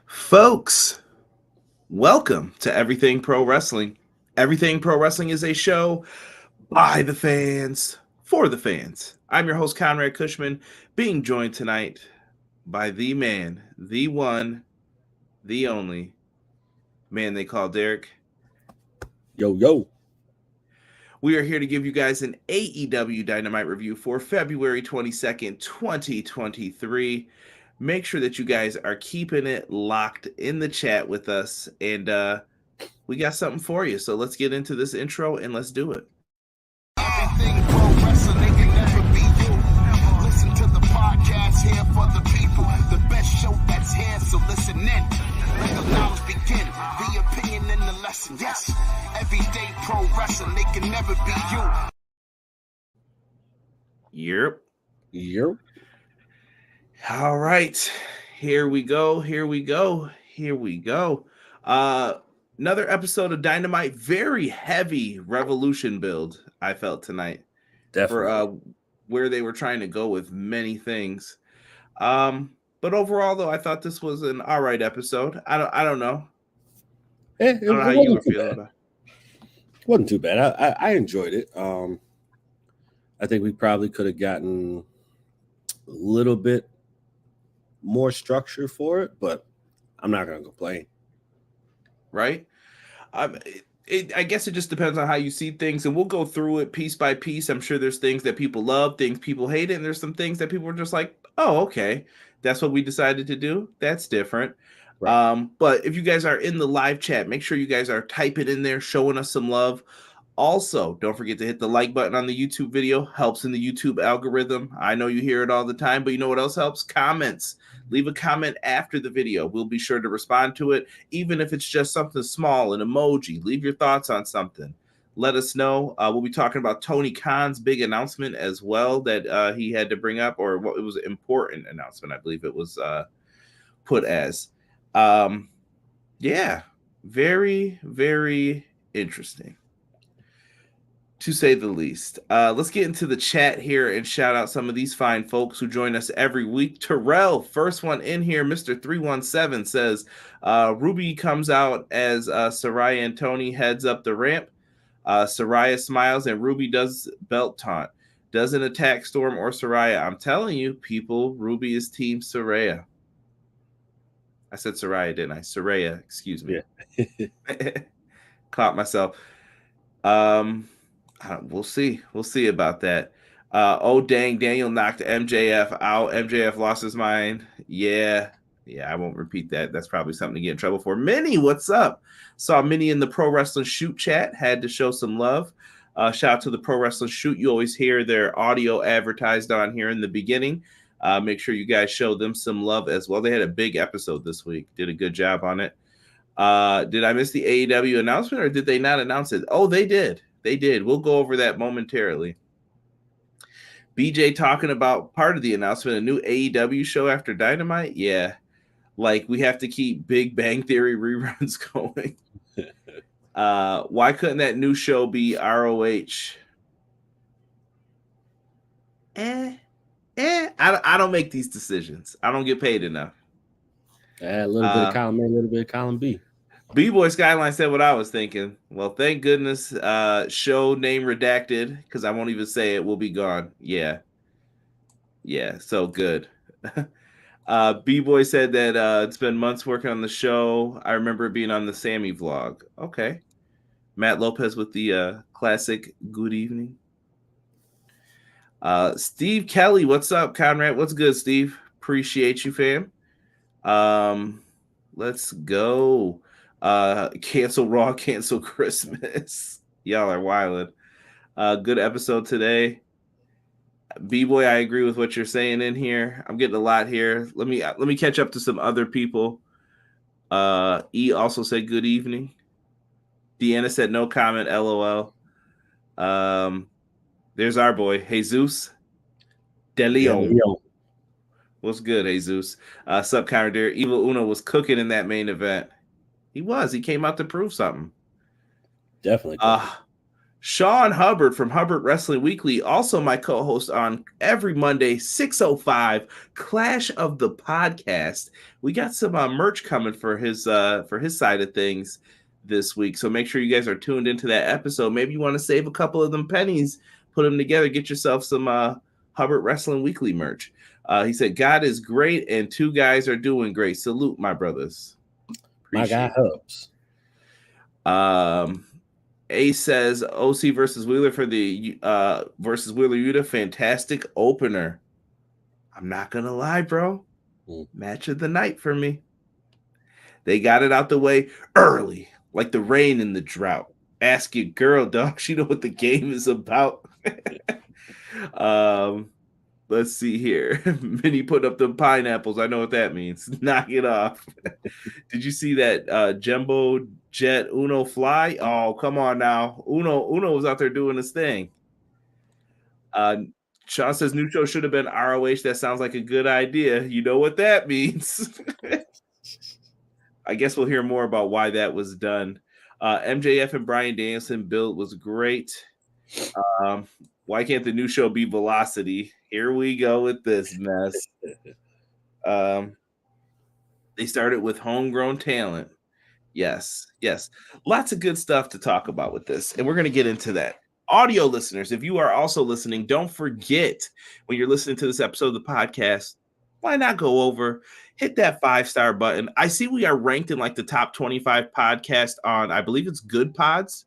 Folks, welcome to Everything Pro Wrestling. Everything Pro Wrestling is a show by the fans, for the fans. I'm your host, Conrad Cushman, being joined tonight by the man, the one, the only man they call Derek. Yo. We are here to give you guys an AEW Dynamite review for February 22nd, 2023. Make sure that you guys are keeping it locked in the chat with us, and we got something for you. So let's get into this intro and let's do it. Everything pro wrestling can never be you. Listen to the podcast here for the people. The best show that's here, so listen in. Let the knowledge begin. The opinion and the lesson. Yes, everyday pro wrestling, they can never be you. Yep. All right. Here we go. Another episode of Dynamite. Very heavy Revolution build, I felt tonight. Definitely. For where they were trying to go with many things. But overall, though, I thought this was an all right episode. I don't know. I don't know how you were feeling about it. It wasn't too bad. I enjoyed it. I think we probably could have gotten a little bit more structure for it, but I'm not going to complain. Right? I guess it just depends on how you see things, and we'll go through it piece by piece. I'm sure there's things that people love, things people hate, and there's some things that people are just like, oh, okay, that's what we decided to do. That's different. Right. But if you guys are in the live chat, make sure you guys are typing in there, showing us some love. Also, don't forget to hit the like button on the YouTube video. Helps in the YouTube algorithm. I know you hear it all the time, but you know what else helps? Comments. Leave a comment after the video. We'll be sure to respond to it, even if it's just something small, an emoji. Leave your thoughts on something. Let us know. We'll be talking about Tony Khan's big announcement as well that he had to bring up, or what it was an important announcement, I believe it was put as. Yeah, very, very interesting, to say the least. Let's get into the chat here and shout out some of these fine folks who join us every week. Terrell, first one in here, Mr. 317 says, Ruby comes out as Saraya and Tony heads up the ramp. Saraya smiles and Ruby does belt taunt. Doesn't attack Storm or Saraya. I'm telling you, people, Ruby is team Saraya. I said Saraya, didn't I? Saraya, excuse me. Yeah. Caught myself. We'll see. We'll see about that. Oh, dang. Daniel knocked MJF out. MJF lost his mind. Yeah, I won't repeat that. That's probably something to get in trouble for. Minnie, what's up? Saw Minnie in the Pro Wrestling Shoot chat. Had to show some love. Shout out to the Pro Wrestling Shoot. You always hear their audio advertised on here in the beginning. Make sure you guys show them some love as well. They had a big episode this week. Did a good job on it. Did I miss the AEW announcement, or did they not announce it? Oh, they did. They did. We'll go over that momentarily. BJ talking about part of the announcement, a new AEW show after Dynamite. Yeah, like we have to keep Big Bang Theory reruns going. Why couldn't that new show be ROH? I don't make these decisions. I don't get paid enough. A little bit of column A, a little bit of column B. B-Boy Skyline said what I was thinking. Well, thank goodness show name redacted, because I won't even say it, will be gone. Yeah, so good. B-Boy said that it's been months working on the show. I remember it being on the Sammy vlog. Okay. Matt Lopez with the classic good evening. Steve Kelly, what's up, Conrad? What's good, Steve? Appreciate you, fam. Let's go. Cancel Raw, cancel Christmas. Y'all are wildin'. Good episode today. B-Boy, I agree with what you're saying in here. I'm getting a lot here. Let me catch up to some other people. E also said good evening. Deanna said no comment, LOL. There's our boy, Jesus De Leon. What's good, Jesus? Sup, Conrad? Evil Uno was cooking in that main event. He was. He came out to prove something. Definitely. Sean Hubbard from Hubbard Wrestling Weekly, also my co-host on every Monday, 6:05, Clash of the Podcast. We got some merch coming for his side of things this week, so make sure you guys are tuned into that episode. Maybe you want to save a couple of them pennies, put them together, get yourself some Hubbard Wrestling Weekly merch. He said, God is great, and two guys are doing great. Salute, my brothers. Appreciate my guy Hubs. Ace says OC versus Wheeler for the versus Wheeler Yuta, fantastic opener. I'm not gonna lie, bro. Match of the night for me. They got it out the way early, like the rain in the drought. Ask your girl, dog. She know what the game is about. Let's see here. Minnie put up the pineapples. I know what that means. Knock it off. Did you see that Jumbo Jet Uno fly? Oh, come on now. Uno was out there doing his thing. Sean says new show should have been ROH. That sounds like a good idea. You know what that means. I guess we'll hear more about why that was done. MJF and Bryan Danielson build was great. Why can't the new show be Velocity? Here we go with this mess. They started with homegrown talent. Yes. Lots of good stuff to talk about with this, and we're going to get into that. Audio listeners, if you are also listening, don't forget when you're listening to this episode of the podcast, why not go over, hit that 5-star button. I see we are ranked in like the top 25 podcast on, I believe it's Good Pods.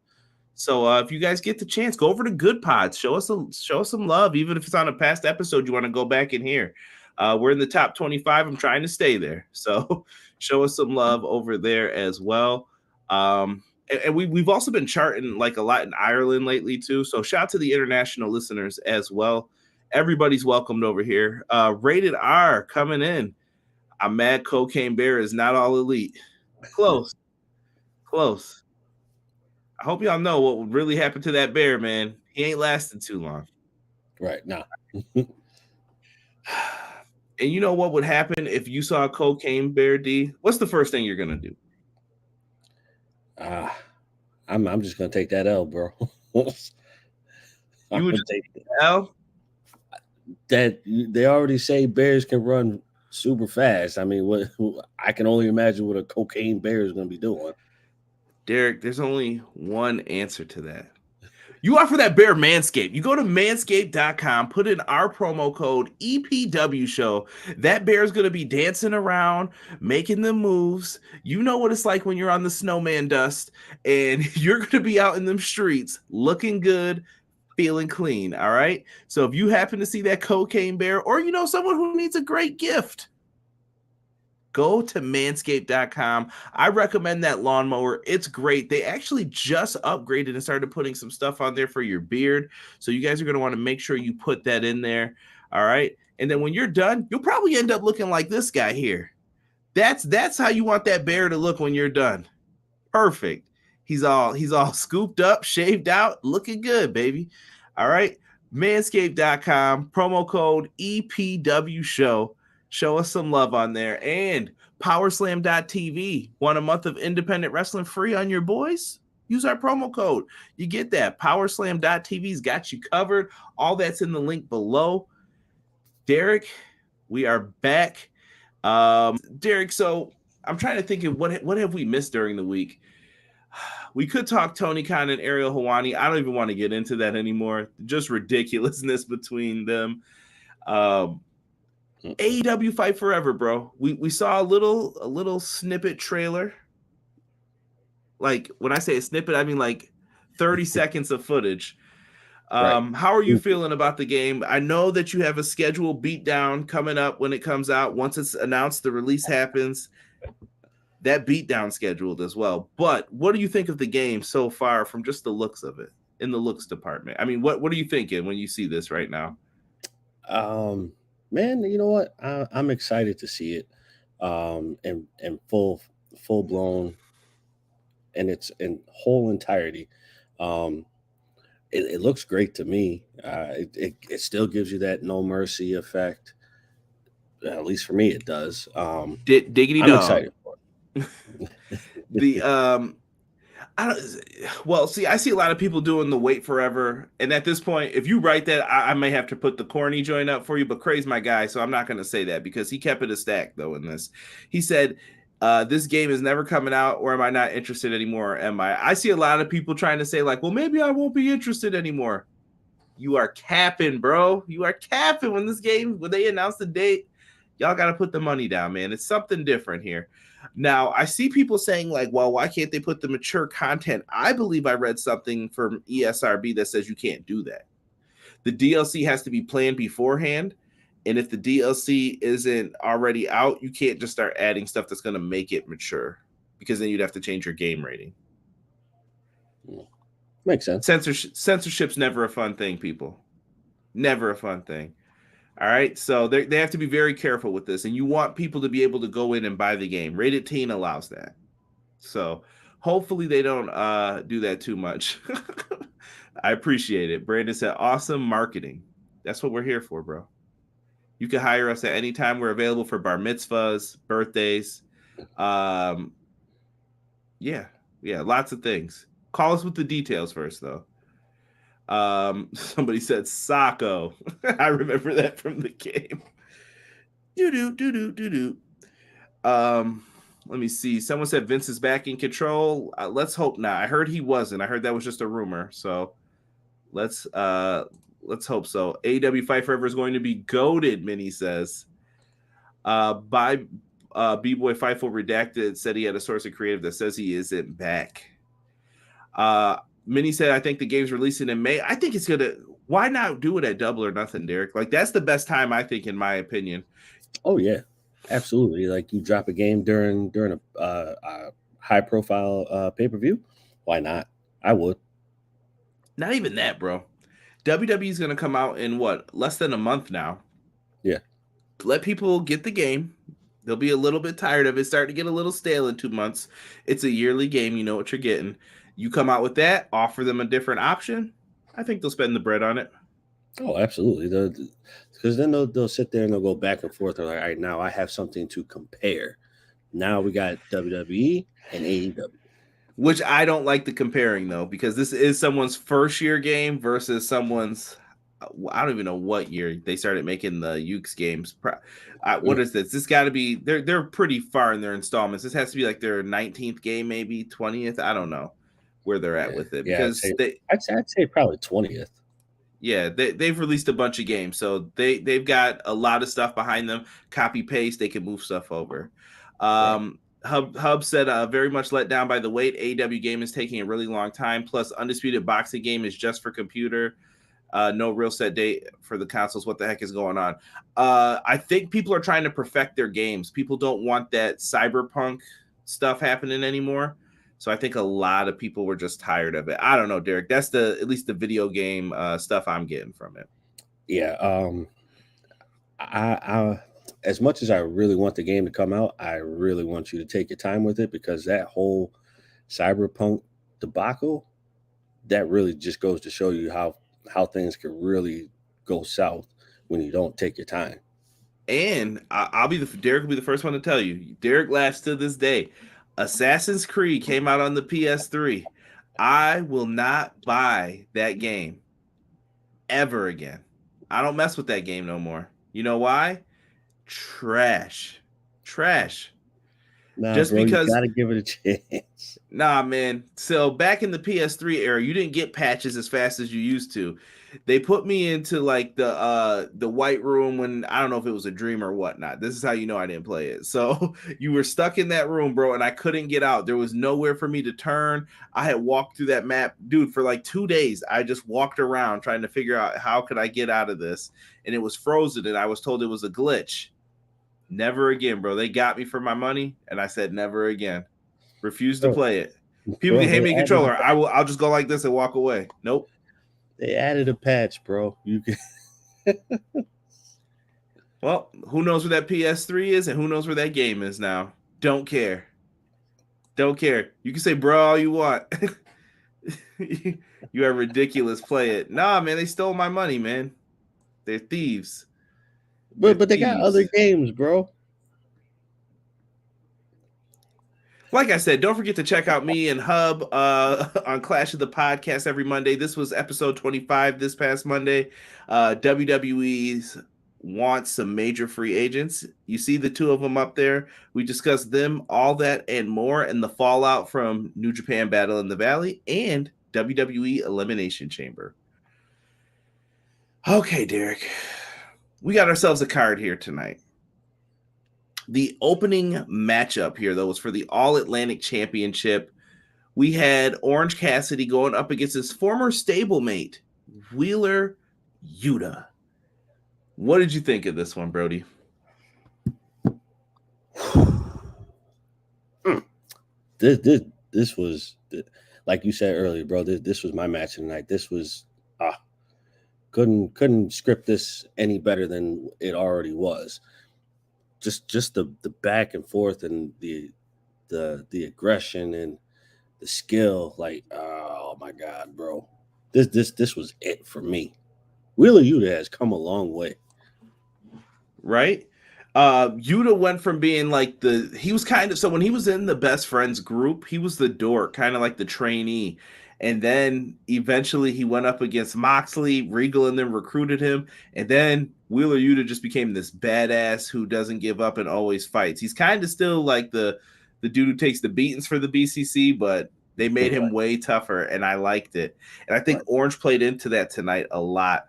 So if you guys get the chance, go over to Good Pods. Show us some love, even if it's on a past episode you want to go back and hear. We're in the top 25. I'm trying to stay there. So show us some love over there as well. And we've also been charting like a lot in Ireland lately too. So shout out to the international listeners as well. Everybody's welcomed over here. Rated R coming in. I'm mad Cocaine Bear is not all elite. Close. I hope y'all know what would really happen to that bear, man. He ain't lasting too long. Right, now. And you know what would happen if you saw a Cocaine Bear, D? What's the first thing you're going to do? I'm just going to take that L, bro. You would just take the L? That they already say bears can run super fast. I mean, I can only imagine what a cocaine bear is going to be doing. Derek, there's only one answer to that. You offer that bear Manscaped. You go to manscaped.com, put in our promo code EPW show. That bear is going to be dancing around, making the moves. You know what it's like when you're on the snowman dust, and you're going to be out in them streets looking good, feeling clean, all right? So if you happen to see that cocaine bear, or you know someone who needs a great gift, go to manscaped.com. I recommend that lawnmower. It's great. They actually just upgraded and started putting some stuff on there for your beard. So you guys are going to want to make sure you put that in there. All right. And then when you're done, you'll probably end up looking like this guy here. That's how you want that bear to look when you're done. Perfect. He's all scooped up, shaved out, looking good, baby. All right. Manscaped.com, promo code EPW show. Show us some love on there. And Powerslam.tv. Want a month of independent wrestling free on your boys? Use our promo code. You get that. Powerslam.tv's got you covered. All that's in the link below. Derek, we are back. Derek, so I'm trying to think of what have we missed during the week? We could talk Tony Khan and Ariel Helwani. I don't even want to get into that anymore. Just ridiculousness between them. AEW Fight Forever, bro. We saw a little snippet trailer. Like when I say a snippet, I mean like 30 seconds of footage. Right. How are you feeling about the game? I know that you have a scheduled beatdown coming up when it comes out. Once it's announced, the release happens. That beatdown scheduled as well. But what do you think of the game so far from just the looks of it in the looks department? I mean, what are you thinking when you see this right now? Man, you know what? I'm excited to see it, and full blown, and it's in whole entirety. It looks great to me. It still gives you that No Mercy effect. At least for me, it does. Diggity I'm dog. excited for it. Well, see, I see a lot of people doing the wait forever, and at this point, if you write that, I may have to put the corny joint up for you. But Cray's my guy, so I'm not going to say that because he kept it a stack though. In this, he said, "This game is never coming out, or am I not interested anymore? Or am I?" I see a lot of people trying to say like, "Well, maybe I won't be interested anymore." You are capping, bro. You are capping when they announce the date. Y'all got to put the money down, man. It's something different here. Now, I see people saying, like, well, why can't they put the mature content? I believe I read something from ESRB that says you can't do that. The DLC has to be planned beforehand. And if the DLC isn't already out, you can't just start adding stuff that's going to make it mature because then you'd have to change your game rating. Makes sense. Censorship's never a fun thing, people. Never a fun thing. All right, so they have to be very careful with this, and you want people to be able to go in and buy the game. Rated Teen allows that, so hopefully they don't do that too much. I appreciate it. Brandon said, "Awesome marketing. That's what we're here for, bro. You can hire us at any time. We're available for bar mitzvahs, birthdays, yeah, lots of things. Call us with the details first, though." Somebody said Sacco. I remember that from the game. Let me see. Someone said Vince is back in control. Let's hope not. I heard he wasn't. I heard that was just a rumor. So let's hope so. AEW Fight Forever is going to be goated, Minnie says. By B-Boy Fightful Redacted said he had a source of creative that says he isn't back. Minnie said, I think the game's releasing in May. I think it's going to, why not do it at Double or Nothing, Derek? Like, that's the best time, I think, in my opinion. Oh, yeah, absolutely. Like, you drop a game during a high-profile pay-per-view. Why not? I would. Not even that, bro. WWE is going to come out in, less than a month now. Yeah. Let people get the game. They'll be a little bit tired of it, starting to get a little stale in 2 months. It's a yearly game. You know what you're getting. You come out with that, offer them a different option. I think they'll spend the bread on it. Oh, absolutely. Because then they'll sit there and they'll go back and forth. They're like, all right, now I have something to compare. Now we got WWE and AEW. Which I don't like the comparing, though, because this is someone's first year game versus someone's, I don't even know what year they started making the Ukes games. What is this? This got to be, they're pretty far in their installments. This has to be like their 19th game, maybe 20th. I don't know where they're at with it, because I'd say probably 20th. Yeah, they've released a bunch of games, so they've got a lot of stuff behind them. Copy paste, they can move stuff over. Hub said, very much let down by the wait. AEW game is taking a really long time. Plus, Undisputed Boxing game is just for computer. No real set date for the consoles. What the heck is going on? I think people are trying to perfect their games. People don't want that cyberpunk stuff happening anymore. So I think a lot of people were just tired of it. I don't know, Derek. That's at least the video game stuff I'm getting from it. Yeah. I as much as I really want the game to come out, I really want you to take your time with it, because that whole cyberpunk debacle, that really just goes to show you how things can really go south when you don't take your time. And Derek will be the first one to tell you. Derek laughs to this day. Assassin's Creed came out on the PS3. I will not buy that game ever again. I don't mess with that game no more. You know why? Trash. Nah, just bro, because you gotta give it a chance. Nah, man. So back in the PS3 era, you didn't get patches as fast as you used to. They put me into like the white room when, I don't know if it was a dream or whatnot. This is how you know I didn't play it. So you were stuck in that room, bro, and I couldn't get out. There was nowhere for me to turn. I had walked through that map, dude, for like 2 days. I just walked around trying to figure out how could I get out of this, and it was frozen, and I was told it was a glitch. Never again, bro. They got me for my money, and I said never again. Refuse to play it. People can hand me a controller. I'll just go like this and walk away. Nope. They added a patch, bro. You can. Well, who knows where that PS3 is, and who knows where that game is now? Don't care. You can say bro all you want. You are ridiculous. Play it. Nah, man, they stole my money, man. They're thieves. But they got other games, bro. Like I said, don't forget to check out me and Hub on Clash of the Podcast every Monday. This was episode 25 this past Monday. WWE's wants some major free agents. You see the two of them up there. We discussed them, all that and more, and the fallout from New Japan Battle in the Valley and WWE Elimination Chamber. Okay, Derek, we got ourselves a card here tonight. The opening matchup here, though, was for the All-Atlantic Championship. We had Orange Cassidy going up against his former stablemate, Wheeler Yuta. What did you think of this one, Brody? This was, like you said earlier, bro. This was my match of the night. This was couldn't script this any better than it already was. Just the back and forth and the aggression and the skill, like, oh my God, bro. This was it for me. Wheeler Yuta has come a long way. Right? Yuta went from being like he was kind of, so when he was in the best friends group, he was the dork, kind of like the trainee. And then eventually he went up against Moxley, Regal, and then recruited him. And then Wheeler Yuta just became this badass who doesn't give up and always fights. He's kind of still like the dude who takes the beatings for the BCC, but they made him way tougher, and I liked it. And I think Orange played into that tonight a lot.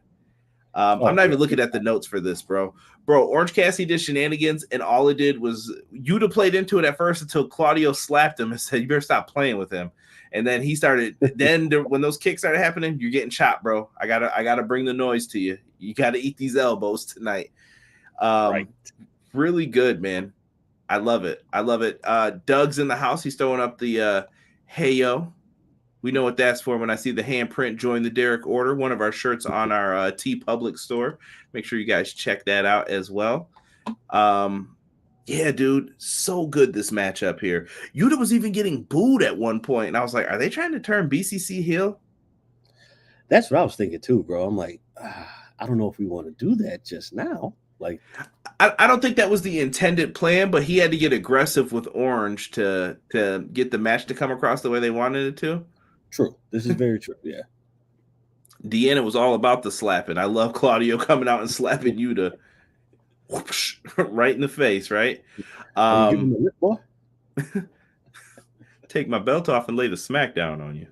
I'm not even looking at the notes for this, bro. Orange Cassidy did shenanigans, and all it did was Yuta played into it at first until Claudio slapped him and said, "You better stop playing with him." And then he started. Then when those kicks started happening, you're getting chopped, bro. I gotta bring the noise to you. You gotta eat these elbows tonight. Right. Really good, man. I love it. Doug's in the house. He's throwing up the hey yo. We know what that's for when I see the handprint join the Derek order. One of our shirts on our T Public store. Make sure you guys check that out as well. Yeah, dude, so good this matchup here. Yuta was even getting booed at one point, and I was like, are they trying to turn BCC heel? That's what I was thinking too, bro. I'm like, I don't know if we want to do that just now. Like, I don't think that was the intended plan, but he had to get aggressive with Orange to get the match to come across the way they wanted it to. True. This is very true. Yeah. Deanna was all about the slapping. I love Claudio coming out and slapping Yuta whoosh, right in the face, right? Take my belt off and lay the smack down on you.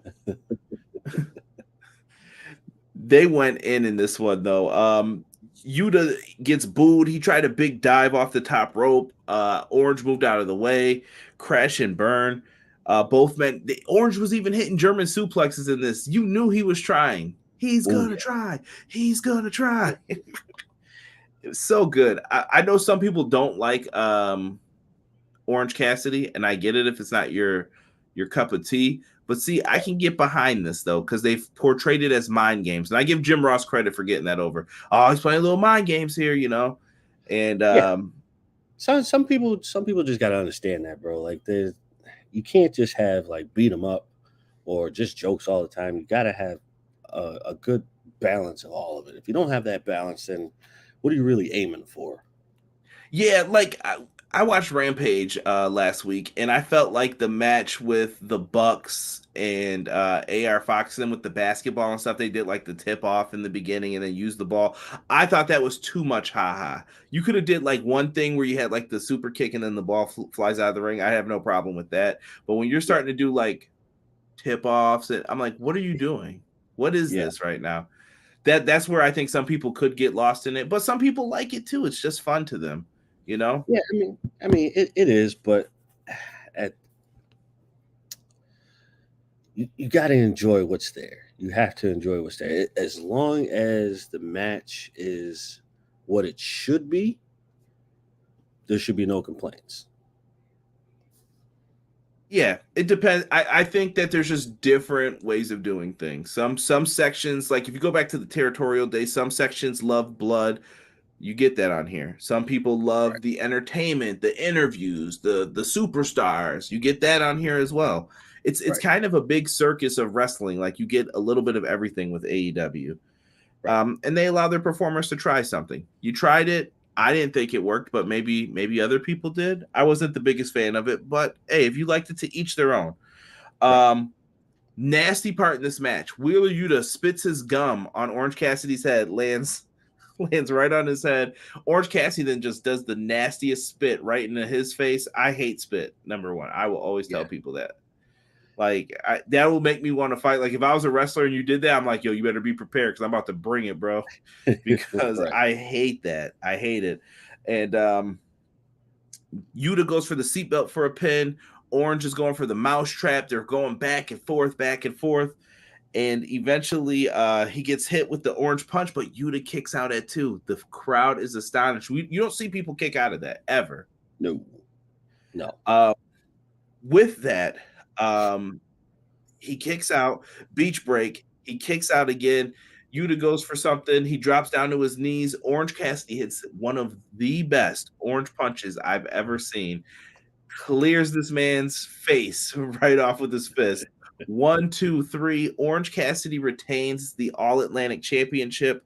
They went in this one, though. Yuta gets booed. He tried a big dive off the top rope. Orange moved out of the way. Crash and burn. Both men. Orange was even hitting German suplexes in this. You knew he was trying. He's gonna try. He's gonna try. It was so good. I know some people don't like Orange Cassidy, and I get it if it's not your cup of tea. But see, I can get behind this though, because they've portrayed it as mind games, and I give Jim Ross credit for getting that over. Oh, he's playing little mind games here, you know. And some people just gotta understand that, bro. Like, you can't just have like beat them up or just jokes all the time. You gotta have a good balance of all of it. If you don't have that balance, then what are you really aiming for? Yeah, like I watched Rampage last week, and I felt like the match with the Bucks and AR Fox and with the basketball and stuff, they did like the tip off in the beginning and then used the ball. I thought that was too much haha. You could have did like one thing where you had like the super kick and then the ball flies out of the ring. I have no problem with that. But when you're starting to do like tip offs, I'm like, what are you doing? What is this right now? That's where I think some people could get lost in it, but some people like it too. It's just fun to them. You know? Yeah, I mean, it is, but you got to enjoy what's there. You have to enjoy what's there. As long as the match is what it should be, there should be no complaints. Yeah, it depends. I think that there's just different ways of doing things. Some sections, like if you go back to the territorial days, some sections love blood. You get that on here. Some people love the entertainment, the interviews, the superstars. You get that on here as well. It's kind of a big circus of wrestling. Like you get a little bit of everything with AEW. And they allow their performers to try something. You tried it. I didn't think it worked, but maybe other people did. I wasn't the biggest fan of it, but hey, if you liked it, to each their own. Nasty part in this match: Wheeler Yuta spits his gum on Orange Cassidy's head, lands right on his head. Orange Cassidy then just does the nastiest spit right into his face. I hate spit. Number one, I will always tell people that. Like, that will make me want to fight. Like, if I was a wrestler and you did that, I'm like, yo, you better be prepared because I'm about to bring it, bro. Because I hate that. I hate it. And Yuta goes for the seatbelt for a pin. Orange is going for the mousetrap. They're going back and forth. And eventually he gets hit with the orange punch, but Yuta kicks out at 2. The crowd is astonished. You don't see people kick out of that, ever. No. With that, he kicks out, beach break. He kicks out again. Yuta goes for something. He drops down to his knees. Orange Cassidy hits one of the best orange punches I've ever seen. Clears this man's face right off with his fist. 1, 2, 3. Orange Cassidy retains the All-Atlantic Championship.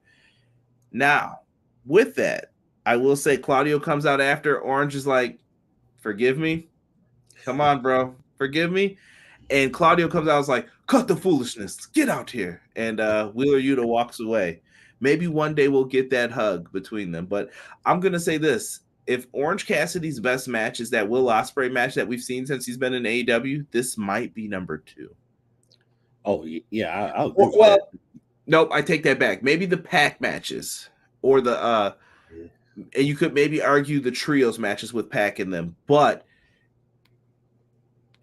Now, with that, I will say Claudio comes out after. Orange is like, forgive me. Come on, bro. Forgive me. And Claudio comes out and is like, cut the foolishness. Get out here. And Wheeler Yuta walks away. Maybe one day we'll get that hug between them. But I'm going to say this. If Orange Cassidy's best match is that Will Ospreay match that we've seen since he's been in AEW, this might be number 2. Oh, yeah. I'll nope, I take that back. Maybe the Pac matches or the and you could maybe argue the trios matches with Pac in them. But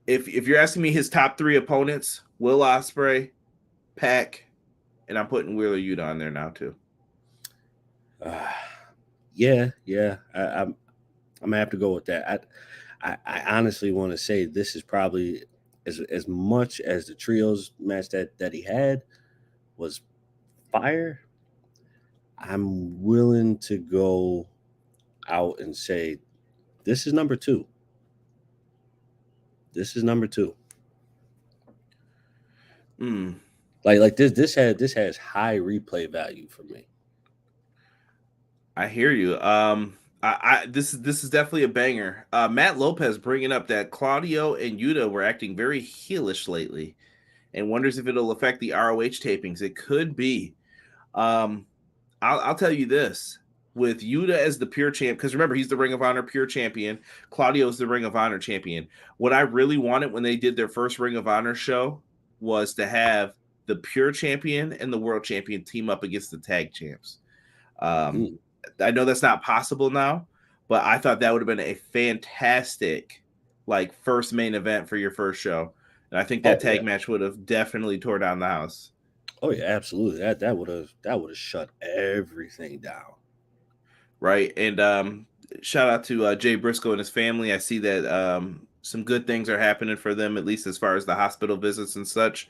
if you're asking me his top 3 opponents, Will Ospreay, Pac, and I'm putting Wheeler Yuta on there now too. Yeah. I'm gonna have to go with that. I honestly want to say this is probably as much as the trios match that he had was fire. I'm willing to go out and say this is number 2. This is number 2. Like this has high replay value for me. I hear you. This is definitely a banger. Matt Lopez bringing up that Claudio and Yuta were acting very heelish lately, and wonders if it'll affect the ROH tapings. It could be. I'll tell you this: with Yuta as the pure champ, because remember he's the Ring of Honor pure champion. Claudio's the Ring of Honor champion. What I really wanted when they did their first Ring of Honor show was to have the pure champion and the world champion team up against the tag champs. I know that's not possible now, but I thought that would have been a fantastic first main event for your first show. And I think that tag match would have definitely tore down the house. Oh yeah, absolutely. That would have shut everything down. Right. And shout out to Jay Briscoe and his family. I see that some good things are happening for them, at least as far as the hospital visits and such.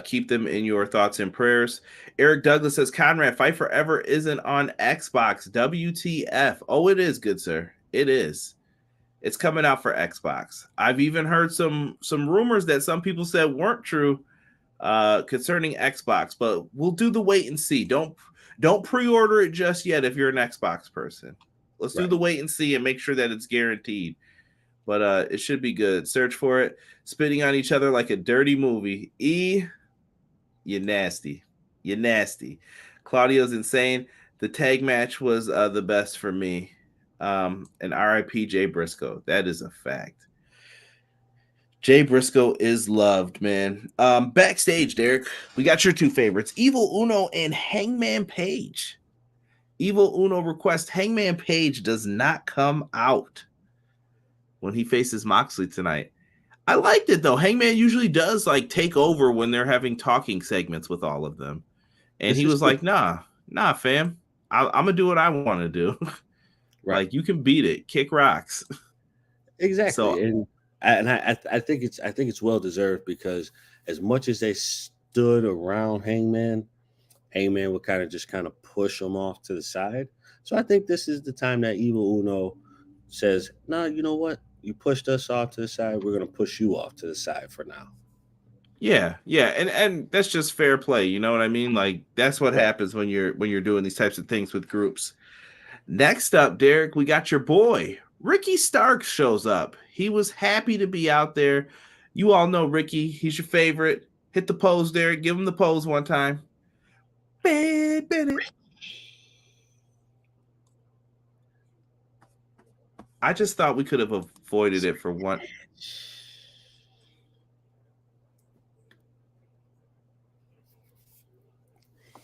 Keep them in your thoughts and prayers. Eric Douglas says, Conrad, Fight Forever isn't on Xbox. WTF. Oh, it is, good sir. It is. It's coming out for Xbox. I've even heard some rumors that some people said weren't true concerning Xbox, but we'll do the wait and see. Don't pre-order it just yet if you're an Xbox person. Let's do the wait and see and make sure that it's guaranteed. But it should be good. Search for it. Spitting on each other like a dirty movie. You nasty. You nasty. Claudio's insane. The tag match was the best for me. And RIP Jay Briscoe. That is a fact. Jay Briscoe is loved, man. Backstage, Derek, we got your 2 favorites, Evil Uno and Hangman Page. Evil Uno requests Hangman Page does not come out when he faces Moxley tonight. I liked it, though. Hangman usually does take over when they're having talking segments with all of them. And he was like, nah, fam. I'm going to do what I want to do. Right. You can beat it. Kick rocks. Exactly. So, and I think it's well deserved, because as much as they stood around Hangman would kind of push him off to the side. So I think this is the time that Evil Uno says, no, you know what? You pushed us off to the side. We're going to push you off to the side for now. Yeah. And that's just fair play. You know what I mean? That's what happens when you're doing these types of things with groups. Next up, Derek, we got your boy. Ricky Starks shows up. He was happy to be out there. You all know Ricky. He's your favorite. Hit the pose, Derek. Give him the pose one time. Bennett. I just thought we could have avoided it for one.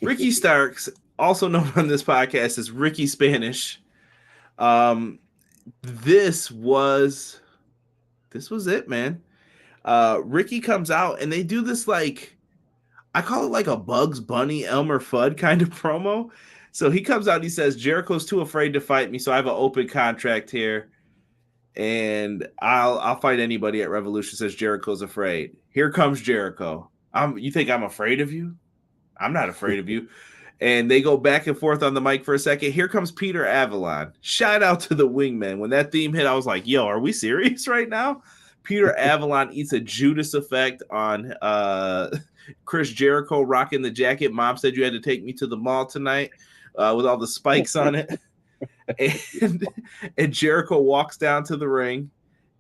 Ricky Starks, also known on this podcast as Ricky Spanish. This was it, man. Ricky comes out and they do this, like, I call it like a Bugs Bunny, Elmer Fudd kind of promo. So he comes out and he says, Jericho's too afraid to fight me, so I have an open contract here. And I'll fight anybody at Revolution, says Jericho's afraid. Here comes Jericho. You think I'm afraid of you? I'm not afraid of you. And they go back and forth on the mic for a second. Here comes Peter Avalon. Shout out to the Wingman. When that theme hit, I was like, yo, are we serious right now? Peter Avalon eats a Judas effect on Chris Jericho rocking the jacket. Mom said you had to take me to the mall tonight with all the spikes on it. And Jericho walks down to the ring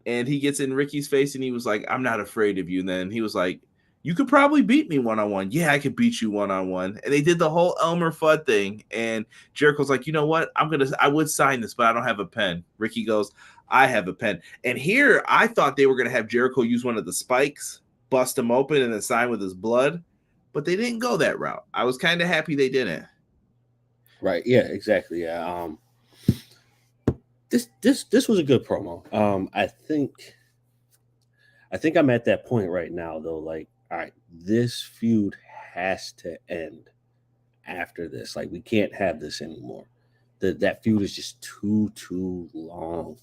and he gets in Ricky's face and he was like, I'm not afraid of you. And then he was like, you could probably beat me one-on-one. Yeah, I could beat you one-on-one. And they did the whole Elmer Fudd thing. And Jericho's like, you know what? I would sign this, but I don't have a pen. Ricky goes, I have a pen. And here I thought they were going to have Jericho use one of the spikes, bust him open, and then sign with his blood. But they didn't go that route. I was kind of happy they didn't. Right. Yeah, exactly. Yeah. This was a good promo. I think I'm at that point right now, though. Like, all right, this feud has to end after this. Like, we can't have this anymore. That feud is just too long.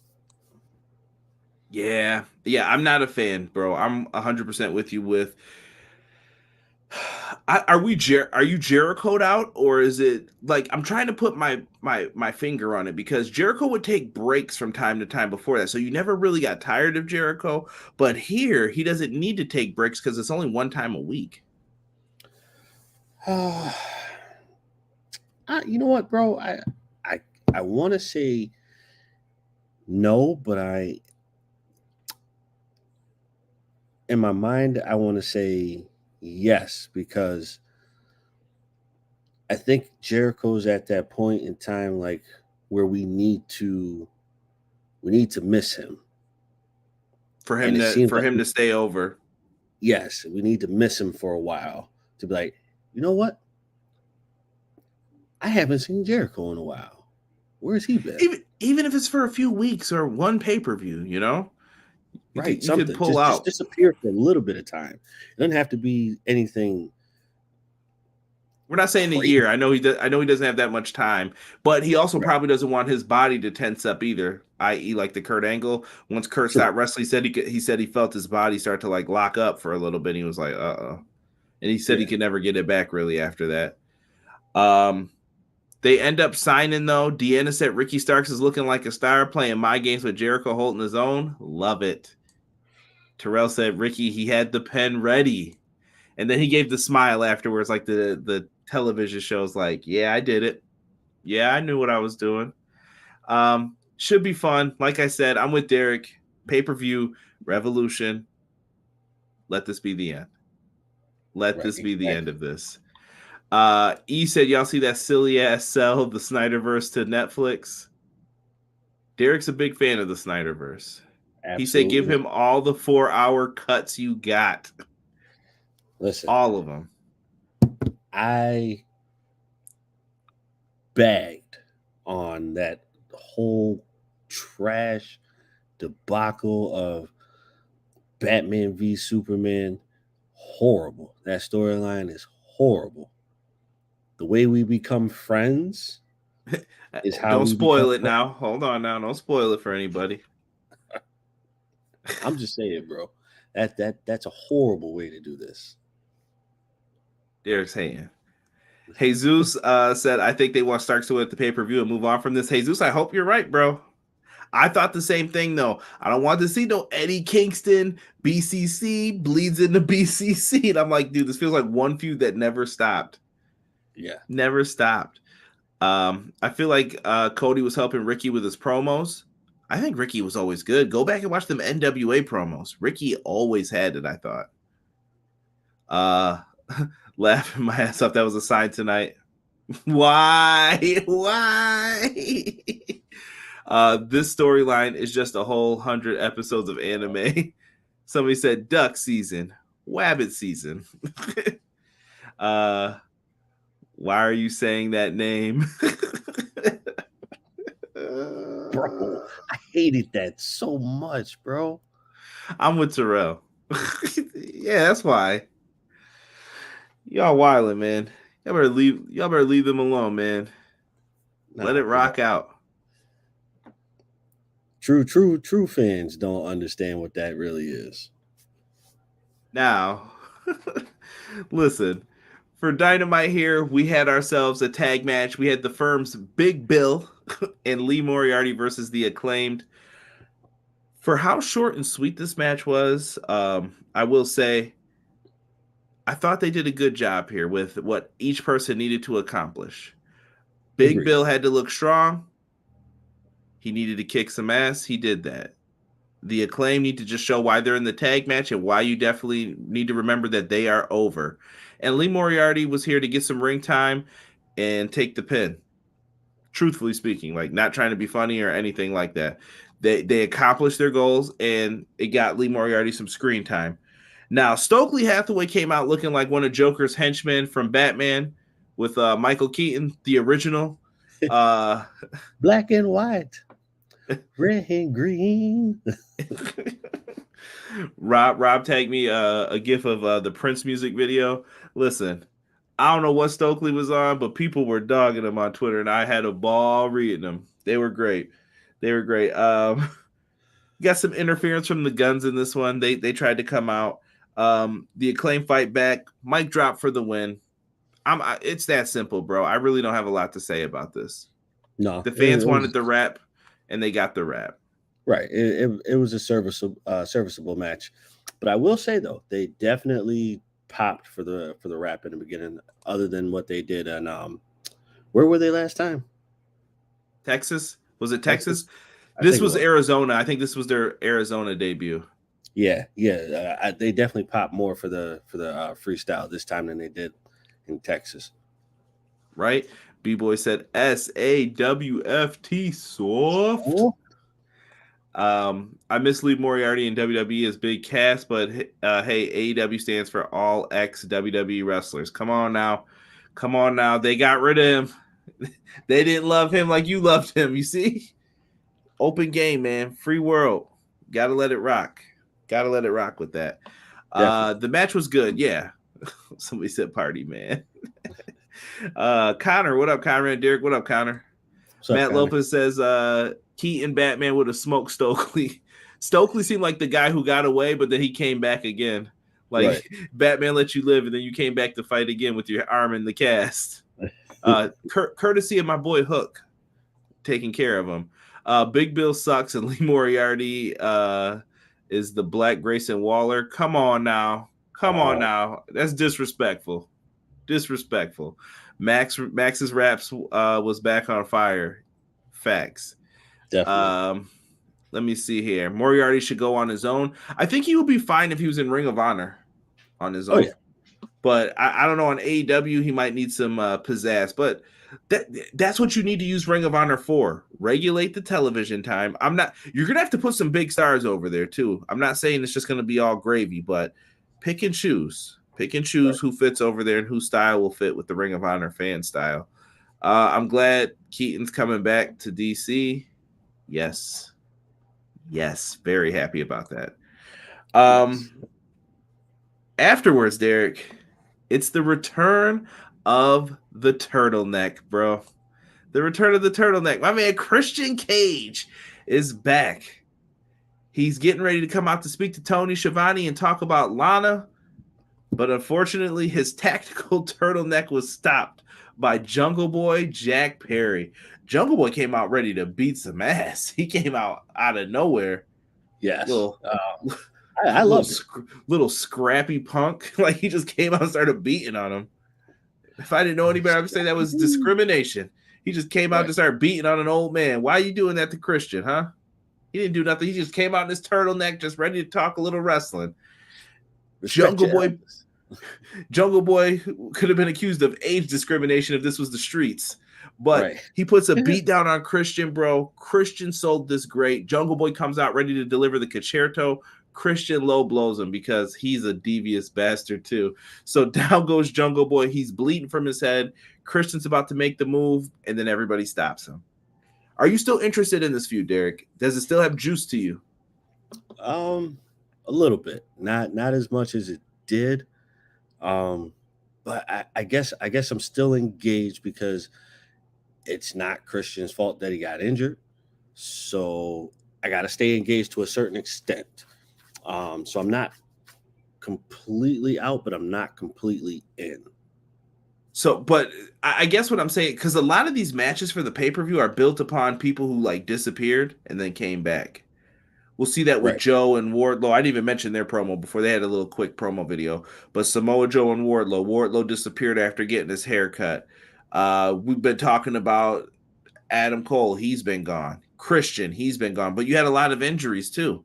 Yeah, I'm not a fan, bro. I'm 100% with you. With are you Jericho'd out, or is it like I'm trying to put my finger on it, because Jericho would take breaks from time to time before that, so you never really got tired of Jericho. But here he doesn't need to take breaks because it's only one time a week. You know what, bro? I want to say no, but in my mind I want to say yes, because I think Jericho's at that point in time, like, where we need to miss him for him to stay over. Yes, we need to miss him for a while to be like, you know what? I haven't seen Jericho in a while. Where's he been? Even if it's for a few weeks or one pay-per-view, you know? Right, something. You could pull out. Just disappear for a little bit of time. It doesn't have to be anything. We're not saying a year. I know he doesn't have that much time, but he also probably doesn't want his body to tense up either. I.e., like the Kurt Angle. Once Kurt stopped wrestling, he said he felt his body start to like lock up for a little bit. He was like, and he said he could never get it back really after that. They end up signing, though. Deanna said Ricky Starks is looking like a star, playing my games with Jericho holding his own. Love it. Terrell said Ricky, he had the pen ready. And then he gave the smile afterwards, like the television shows, like, yeah, I did it. Yeah, I knew what I was doing. Should be fun. Like I said, I'm with Derek. Pay-per-view, Revolution. Let this be the end. Let this be the end of this. E said, y'all see that silly ass sell of the Snyderverse to Netflix? Derek's a big fan of the Snyderverse. Absolutely. He said, give him all the 4-hour cuts you got. Listen, all of them. I bagged on that whole trash debacle of Batman v Superman. Horrible. That storyline is horrible. The way we become friends is how. Don't spoil it now. Hold on now. Don't spoil it for anybody. I'm just saying, bro. That's a horrible way to do this. Derek's hating. Jesus said, I think they want Starks to win at the pay-per-view and move on from this. Jesus, I hope you're right, bro. I thought the same thing, though. I don't want to see no Eddie Kingston, BCC, bleeds into BCC. And I'm like, dude, this feels like one feud that never stopped. Yeah. Never stopped. I feel like Cody was helping Ricky with his promos. I think Ricky was always good. Go back and watch them NWA promos. Ricky always had it, I thought. Laughing my ass off. That was a sign tonight. Why? Why? This storyline is just a whole 100 episodes of anime. Somebody said duck season, wabbit season. Why are you saying that name? Bro, I hated that so much, bro. I'm with Terrell. Yeah, that's why. Y'all wildin', man. Y'all better leave them alone, man. Let it rock out. True fans don't understand what that really is. Now, listen, for Dynamite here, we had ourselves a tag match. We had the firm's Big Bill and Lee Moriarty versus the Acclaimed. For how short and sweet this match was, I will say, I thought they did a good job here with what each person needed to accomplish. Big Agreed. Bill had to look strong. He needed to kick some ass. He did that. The Acclaim need to just show why they're in the tag match and why you definitely need to remember that they are over. And Lee Moriarty was here to get some ring time and take the pin. Truthfully speaking, like not trying to be funny or anything like that. They accomplished their goals and it got Lee Moriarty some screen time. Now, Stokely Hathaway came out looking like one of Joker's henchmen from Batman with Michael Keaton, the original. Black and white, red and green. Rob tagged me a gif of the Prince music video. Listen, I don't know what Stokely was on, but people were dogging him on Twitter, and I had a ball reading them. They were great. Got some interference from the Guns in this one. They tried to come out. The Acclaim fight back. Mic drop for the win. It's that simple, bro. I really don't have a lot to say about this. No, the fans wanted the rap, and they got the rap. Right. It was a serviceable match, but I will say though, they definitely popped for the rap in the beginning. Other than what they did, and where were they last time? Texas. Was it Texas? This was Arizona. I think this was their Arizona debut. Yeah. They definitely popped more for the freestyle this time than they did in Texas. Right? B-Boy said SAWFT soft. I miss Lee Moriarty in WWE as Big Cass, but hey, AEW stands for all ex-WWE wrestlers. Come on now. They got rid of him. They didn't love him like you loved him, you see? Open game, man. Free world. Gotta let it rock. With that. The match was good, yeah. Somebody said party, man. Connor, what up, Connor? And Derek, what up, Connor? Matt Connor? Lopez says Keaton Batman would have smoked Stokely. Stokely seemed like the guy who got away, but then he came back again. Like right. Batman let you live, and then you came back to fight again with your arm in the cast. Courtesy of my boy Hook taking care of him. Big Bill sucks, and Lee Moriarty is the Black Grayson Waller. Come on now. That's disrespectful. Max's raps was back on fire. Facts. Definitely. Let me see here. Moriarty should go on his own. I think he would be fine if he was in Ring of Honor on his own. Yeah. But I don't know, on AEW he might need some pizzazz. But that's what you need to use Ring of Honor for. Regulate the television time. You're gonna have to put some big stars over there too. I'm not saying it's just gonna be all gravy, but pick and choose who fits over there and whose style will fit with the Ring of Honor fan style. I'm glad Keaton's coming back to DC. Yes, very happy about that. Afterwards, Derek, it's the return of the turtleneck, bro. The return of the turtleneck. My man Christian Cage is back. He's getting ready to come out to speak to Tony Schiavone and talk about Lana. But unfortunately, his tactical turtleneck was stopped by Jungle Boy Jack Perry. Jungle Boy came out ready to beat some ass. He came out of nowhere. Yes. I love it. Little scrappy punk. Like he just came out and started beating on him. If I didn't know any better, I would say that was discrimination. He just came out and started beating on an old man. Why are you doing that to Christian, huh? He didn't do nothing. He just came out in his turtleneck, just ready to talk a little wrestling. Jungle Boy could have been accused of age discrimination if this was the streets. But he puts a beat down on Christian, bro. Christian sold this great. Jungle Boy comes out ready to deliver the concerto. Christian low blows him because he's a devious bastard too. So down goes Jungle Boy. He's bleeding from his head. Christian's about to make the move, and then everybody stops him. Are you still interested in this feud, Derek? Does it still have juice to you? A little bit. Not as much as it did. But I guess I'm still engaged because it's not Christian's fault that he got injured. So I got to stay engaged to a certain extent. So I'm not completely out, but I'm not completely in. So, but I guess what I'm saying, because a lot of these matches for the pay-per-view are built upon people who like disappeared and then came back. We'll see that with Joe and Wardlow. I didn't even mention their promo before. They had a little quick promo video. But Samoa Joe and Wardlow. Wardlow disappeared after getting his hair cut. We've been talking about Adam Cole. He's been gone. Christian, he's been gone. But you had a lot of injuries too.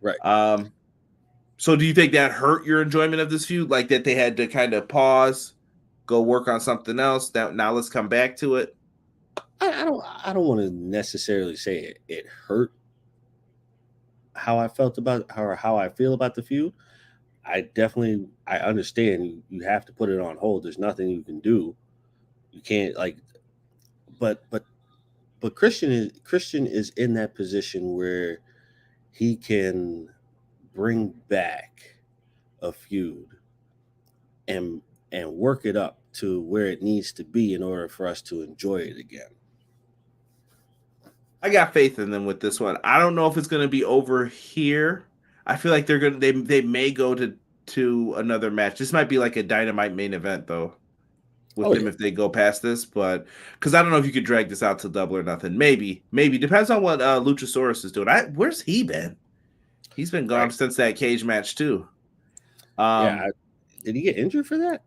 Right. So do you think that hurt your enjoyment of this feud? Like that they had to kind of pause, go work on something else? Now let's come back to it. I don't want to necessarily say it hurt how I felt about how I feel about the feud. I understand you have to put it on hold. There's nothing you can do. You can't but Christian is in that position where he can bring back a feud and work it up to where it needs to be in order for us to enjoy it again. I got faith in them with this one. I don't know if it's going to be over here. I feel like they may go to another match. This might be like a Dynamite main event though with them if they go past this, but because I don't know if you could drag this out to Double or Nothing. Maybe depends on what Luchasaurus is doing. Where's he been? He's been gone since that cage match too. Did he get injured for that?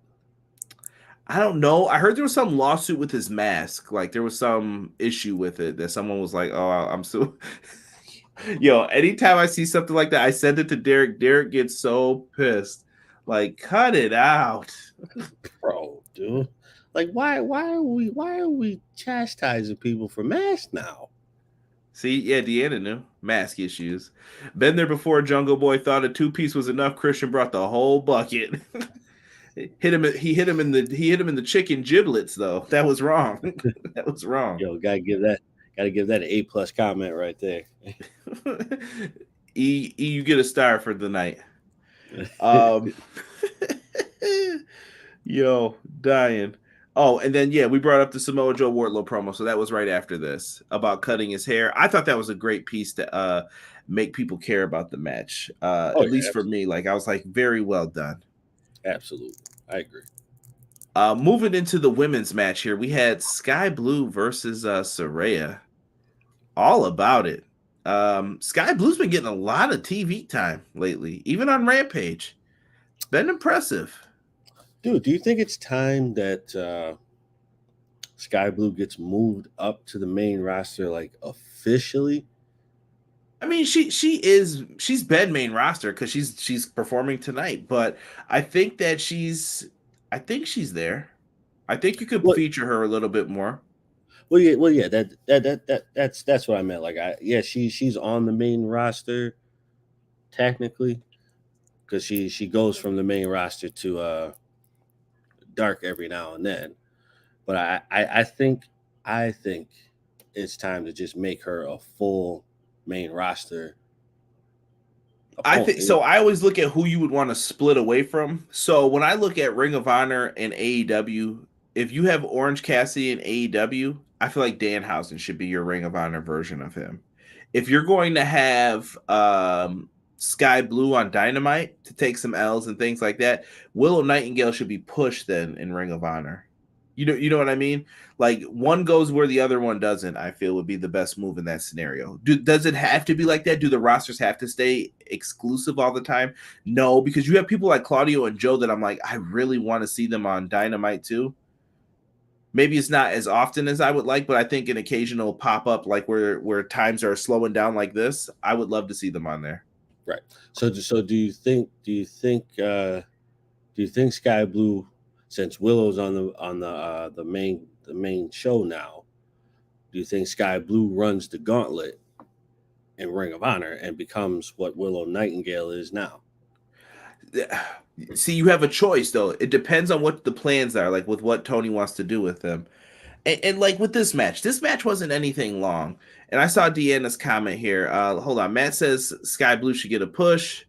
I don't know. I heard there was some lawsuit with his mask. Like there was some issue with it that someone was like, "Oh, I'm so." Yo, anytime I see something like that, I send it to Derek. Derek gets so pissed. Like, cut it out, bro, dude. Like, why are we chastising people for masks now? See, yeah, Deanna knew mask issues. Been there before. Jungle Boy thought a 2-piece was enough. Christian brought the whole bucket. He hit him in the chicken giblets though. That was wrong. That was wrong. Yo, gotta give that an A+ comment right there. You get a star for the night. Yo, dying. Oh, and then we brought up the Samoa Joe Wardlow promo, so that was right after this about cutting his hair. I thought that was a great piece to make people care about the match. At least for me, like I was like, very well done. Absolutely. I agree. Moving into the women's match here, we had Sky Blue versus Saraya. All about it. Sky Blue's been getting a lot of TV time lately, even on Rampage. Been impressive. Dude, do you think it's time that Sky Blue gets moved up to the main roster, like officially? I mean, she's been main roster because she's performing tonight, but I think that she's there. I think you could feature her a little bit more. Well, yeah. That's what I meant. Like, she's on the main roster technically because she goes from the main roster to Dark every now and then. But I think it's time to just make her a full main roster. I think so. I always look at who you would want to split away from. So when I look at Ring of Honor and AEW, if you have Orange Cassidy in AEW, I feel like Danhausen should be your Ring of Honor version of him. If you're going to have Sky Blue on Dynamite to take some L's and things like that, Willow Nightingale should be pushed then in Ring of Honor. You know what I mean? Like one goes where the other one doesn't, I feel would be the best move in that scenario. Does it have to be like that? Do the rosters have to stay exclusive all the time? No, because you have people like Claudio and Joe that I'm like, I really want to see them on Dynamite too. Maybe it's not as often as I would like, but I think an occasional pop up like where times are slowing down like this, I would love to see them on there. Right. So do you think Sky Blue, since Willow's on the main show now, do you think Sky Blue runs the gauntlet in Ring of Honor and becomes what Willow Nightingale is now? See, you have a choice though. It depends on what the plans are, like with what Tony wants to do with them. And like with this match wasn't anything long. And I saw Deanna's comment here. Hold on. Matt says Sky Blue should get a push.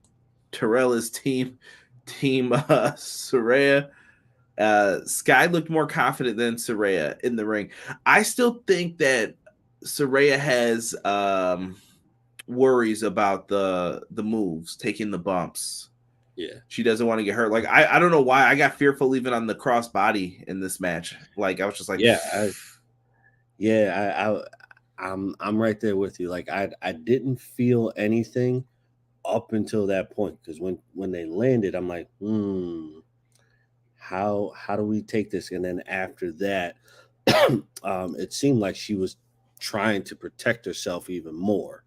Terrell is team Saraya. Sky looked more confident than Saraya in the ring. I still think that Saraya has worries about the moves, taking the bumps. Yeah, she doesn't want to get hurt. Like I don't know why I got fearful even on the crossbody in this match. Like I was just like, I'm right there with you. Like I didn't feel anything up until that point, because when they landed, I'm like, how do we take this? And then after that, it seemed like she was trying to protect herself even more,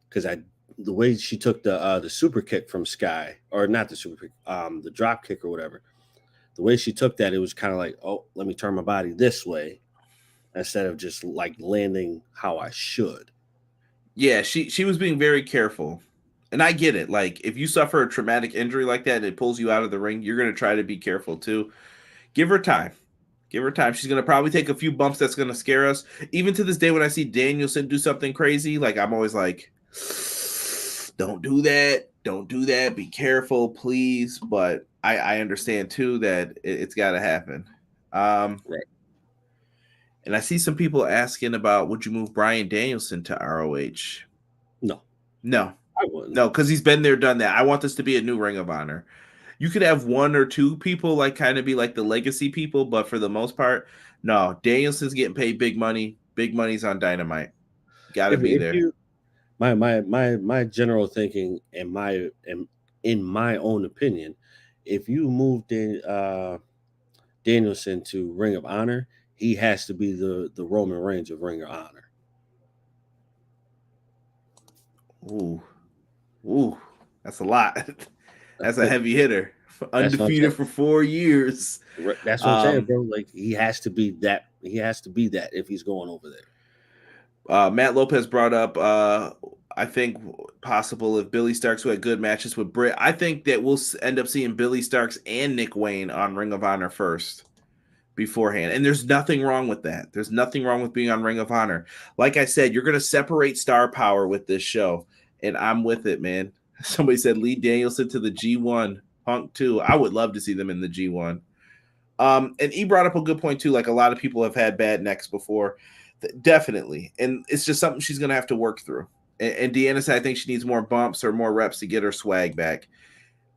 because the way she took the super kick from Sky, or not the super kick, the drop kick or whatever, the way she took that, it was kind of like, oh, let me turn my body this way instead of just like landing how I should. Yeah, she was being very careful. And I get it. Like if you suffer a traumatic injury like that and it pulls you out of the ring, you're going to try to be careful too. Give her time. Give her time. She's going to probably take a few bumps that's going to scare us. Even to this day, when I see Danielson do something crazy, like I'm always like, don't do that. Don't do that. Be careful, please. But I understand too that it's got to happen. Right. And I see some people asking about, would you move Bryan Danielson to ROH? No, I wouldn't. No, because he's been there, done that. I want this to be a new Ring of Honor. You could have one or two people like kind of be like the legacy people, but for the most part, no. Danielson's getting paid big money. Big money's on Dynamite. Got to be there. My general thinking and in my own opinion, if you move Danielson to Ring of Honor, he has to be the Roman Reigns of Ring of Honor. Ooh, that's a lot. That's a heavy hitter. Undefeated for 4 years. That's what I'm saying, bro. Like he has to be that. He has to be that if he's going over there. Matt Lopez brought up, I think possible if Billy Starks, who had good matches with Britt. I think that we'll end up seeing Billy Starks and Nick Wayne on Ring of Honor first beforehand. And there's nothing wrong with that. There's nothing wrong with being on Ring of Honor. Like I said, you're going to separate star power with this show. And I'm with it, man. Somebody said Lee Danielson to the G1, Punk 2. I would love to see them in the G1. And he brought up a good point, too. Like a lot of people have had bad necks before. Definitely. And it's just something she's going to have to work through. And Deanna said, I think she needs more bumps or more reps to get her swag back.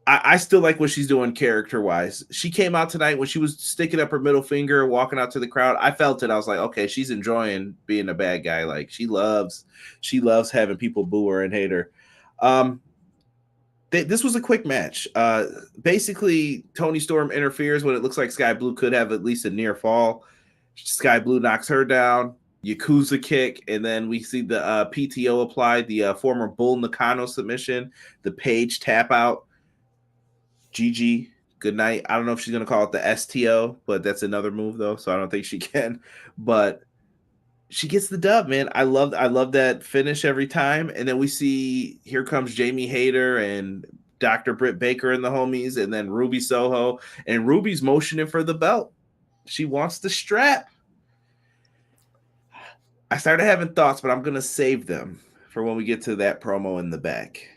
I still like what she's doing character-wise. She came out tonight when she was sticking up her middle finger, walking out to the crowd. I felt it. I was like, okay, she's enjoying being a bad guy. Like she loves having people boo her and hate her. This was a quick match. Basically, Toni Storm interferes when it looks like Sky Blue could have at least a near fall. Sky Blue knocks her down. Yakuza kick, and then we see the PTO applied, the former Bull Nakano submission, the Page tap out. GG, good night. I don't know if she's going to call it the STO, but that's another move, though, so I don't think she can. But she gets the dub, man. I love that finish every time. And then we see here comes Jamie Hayter and Dr. Britt Baker and the homies, and then Ruby Soho. And Ruby's motioning for the belt. She wants the strap. I started having thoughts, but I'm going to save them for when we get to that promo in the back.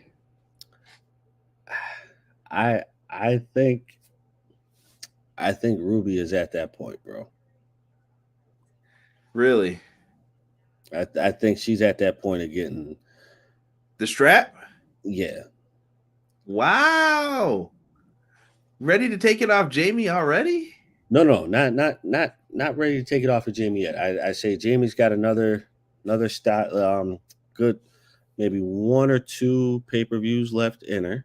I think Ruby is at that point, bro. Really? I think she's at that point of getting the strap? Yeah. Wow. Ready to take it off Jamie already? No, not ready to take it off of Jamie yet. I say Jamie's got another style, good, maybe one or two pay-per-views left in her,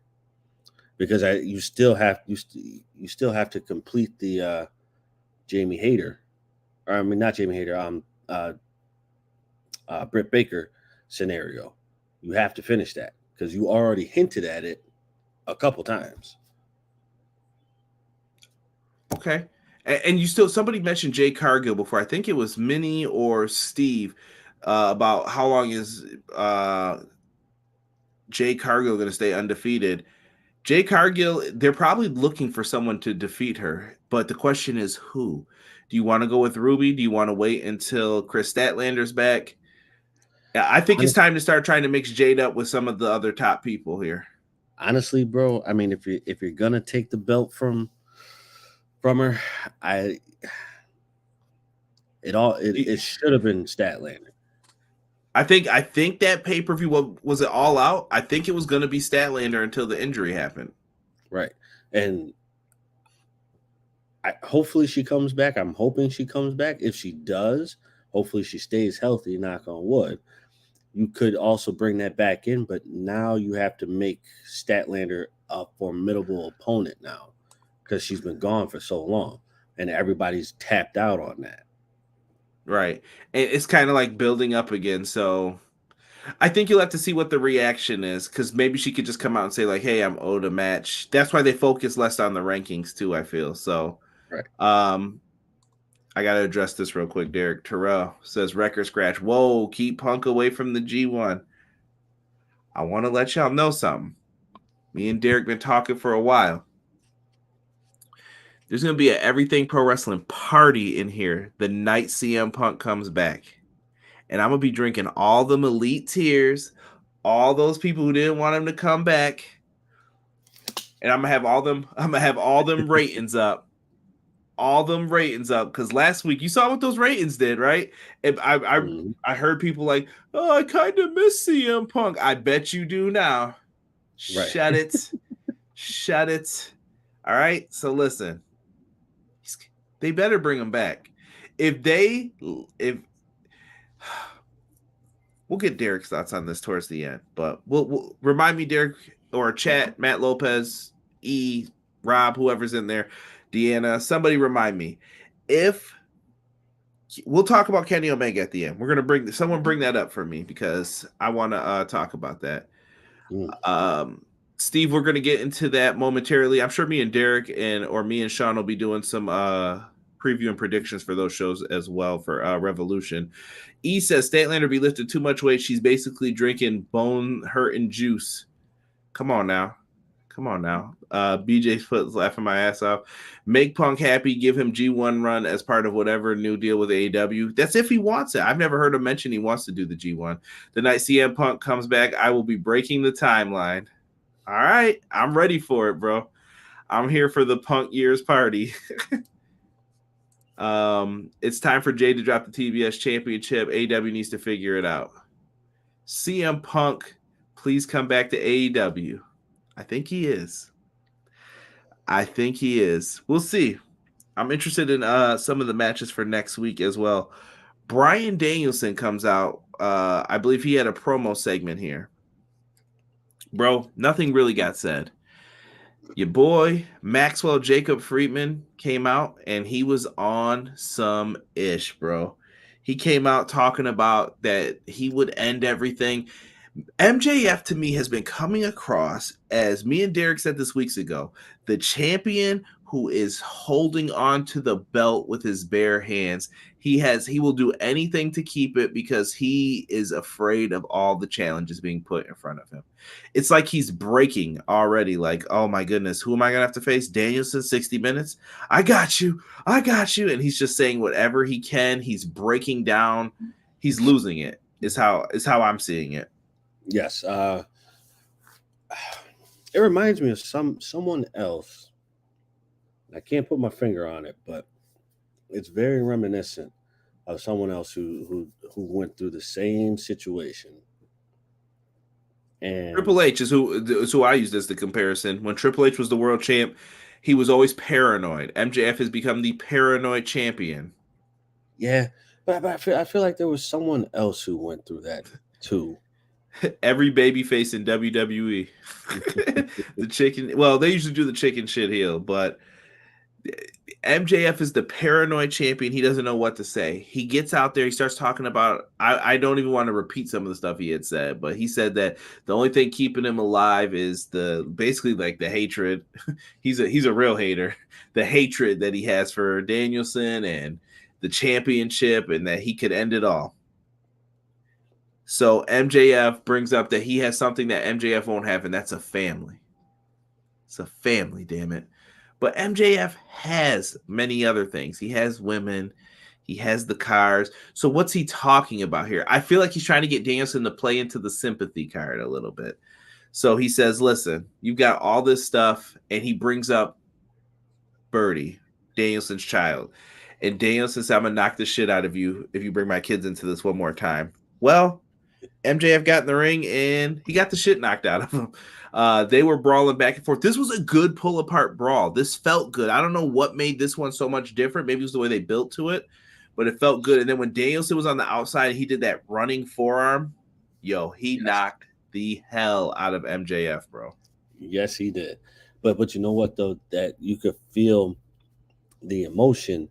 because you still have to complete the Jamie Hayter, or I mean not Jamie Hayter, Britt Baker scenario. You have to finish that because you already hinted at it a couple times. Okay. And you still, somebody mentioned Jay Cargill before. I think it was Minnie or Steve about how long is Jay Cargill going to stay undefeated. Jay Cargill, they're probably looking for someone to defeat her, but the question is who? Do you want to go with Ruby? Do you want to wait until Chris Statlander's back? Yeah, I think it's time to start trying to mix Jade up with some of the other top people here. Honestly, bro, I mean, if you're gonna take the belt from her, it should have been Statlander. I think that pay-per-view was it All Out? I think it was going to be Statlander until the injury happened. Right. And hopefully she comes back. I'm hoping she comes back. If she does, hopefully she stays healthy, knock on wood. You could also bring that back in, but now you have to make Statlander a formidable opponent now because she's been gone for so long and everybody's tapped out on that. Right. And it's kind of like building up again. So I think you'll have to see what the reaction is because maybe she could just come out and say, like, hey, I'm owed a match. That's why they focus less on the rankings, too, I feel. So right. I got to address this real quick. Derek Terrell says, record scratch. Whoa, keep Punk away from the G1. I want to let y'all know something. Me and Derek been talking for a while. There's going to be an Everything Pro Wrestling party in here the night CM Punk comes back. And I'm going to be drinking all them elite tears, all those people who didn't want him to come back. And I'm going to have all them ratings up. All them ratings up. Because last week, you saw what those ratings did, right? And I heard people like, oh, I kind of miss CM Punk. I bet you do now. Right. Shut it. Shut it. All right? So listen. They better bring him back. If we'll get Derek's thoughts on this towards the end, but we'll remind me, Derek, or chat, Matt Lopez, Rob, whoever's in there, Deanna, somebody remind me. If we'll talk about Kenny Omega at the end. We're gonna bring that up for me because I want to talk about that. Steve, we're gonna get into that momentarily. I'm sure me and Derek or me and Sean will be doing some preview and predictions for those shows as well for Revolution. E says Statlander be lifting too much weight. She's basically drinking bone hurting juice. Come on now. BJ's foot's laughing my ass off. Make Punk happy. Give him G1 run as part of whatever new deal with AEW. That's if he wants it. I've never heard him mention he wants to do the G1. The night CM Punk comes back, I will be breaking the timeline. All right. I'm ready for it, bro. I'm here for the Punk years party. It's time for Jay to drop the TBS championship. AEW needs to figure it out. CM Punk, please come back to AEW. I think he is. We'll see. I'm interested in some of the matches for next week as well. Bryan Danielson comes out. I believe he had a promo segment here. Bro, nothing really got said. Your boy, Maxwell Jacob Friedman, came out, and he was on some ish, bro. He came out talking about that he would end everything. MJF, to me, has been coming across, as me and Derek said this weeks ago, the champion who is holding on to the belt with his bare hands. He will do anything to keep it because he is afraid of all the challenges being put in front of him. It's like he's breaking already. Like, oh my goodness, who am I going to have to face? Danielson, 60 minutes? I got you. And he's just saying whatever he can. He's breaking down. He's losing it is how I'm seeing it. Yes. It reminds me of someone else. I can't put my finger on it, but it's very reminiscent of someone else who went through the same situation. And Triple H is who I used as the comparison. When Triple H was the world champ, he was always paranoid. MJF has become the paranoid champion. Yeah, but I feel like there was someone else who went through that too. Every babyface in WWE. The chicken. Well, they usually do the chicken shit heel, but MJF is the paranoid champion. He doesn't know what to say. He gets out there. He starts talking about, I don't even want to repeat some of the stuff he had said, but he said that the only thing keeping him alive is basically like the hatred. he's a real hater. The hatred that he has for Danielson and the championship, and that he could end it all. So MJF brings up that he has something that MJF won't have, and that's a family. It's a family, damn it. But MJF has many other things. He has women. He has the cars. So what's he talking about here? I feel like he's trying to get Danielson to play into the sympathy card a little bit. So he says, listen, you've got all this stuff. And he brings up Birdie, Danielson's child. And Danielson says, I'm going to knock the shit out of you if you bring my kids into this one more time. Well, MJF got in the ring and he got the shit knocked out of him. They were brawling back and forth. This was a good pull apart brawl. This felt good. I don't know what made this one so much different. Maybe it was the way they built to it, but it felt good. And then when Danielson was on the outside, he did that running forearm. He knocked the hell out of MJF, bro. Yes, he did. But you know what, though, that you could feel the emotion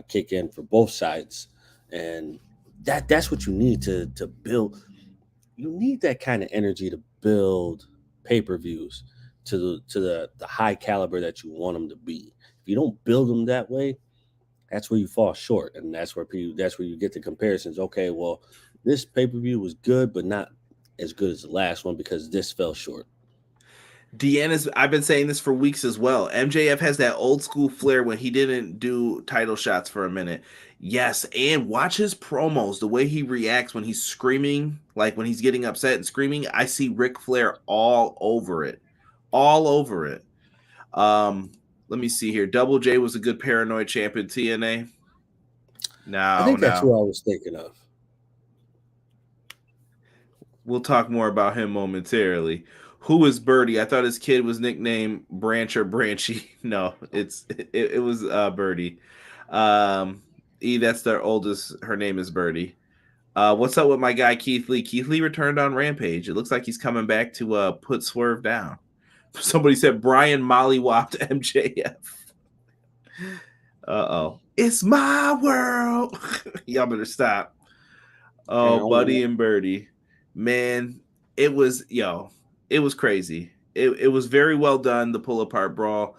kick in for both sides. And that's what you need to build. You need that kind of energy to build pay-per-views to the high caliber that you want them to be. If you don't build them that way, that's where you fall short, and that's where you get the comparisons. Okay, well, this pay-per-view was good, but not as good as the last one because this fell short. I've been saying this for weeks as well. MJF has that old school flair when he didn't do title shots for a minute. Yes, and watch his promos, the way he reacts when he's screaming, like when he's getting upset and screaming. I see Ric Flair all over it. All over it. Let me see here. Double J was a good paranoid champion, TNA. I think that's who I was thinking of. We'll talk more about him momentarily. Who is Birdie? I thought his kid was nicknamed Branch or Branchy. No, it was Birdie. That's their oldest. Her name is Birdie. What's up with my guy Keithley? Keithley returned on Rampage. It looks like he's coming back to put Swerve down. Somebody said Brian mollywopped MJF. Uh-oh. It's my world. Y'all better stop. Oh, Buddy and Birdie. Man, it was crazy. It was very well done, the pull apart brawl.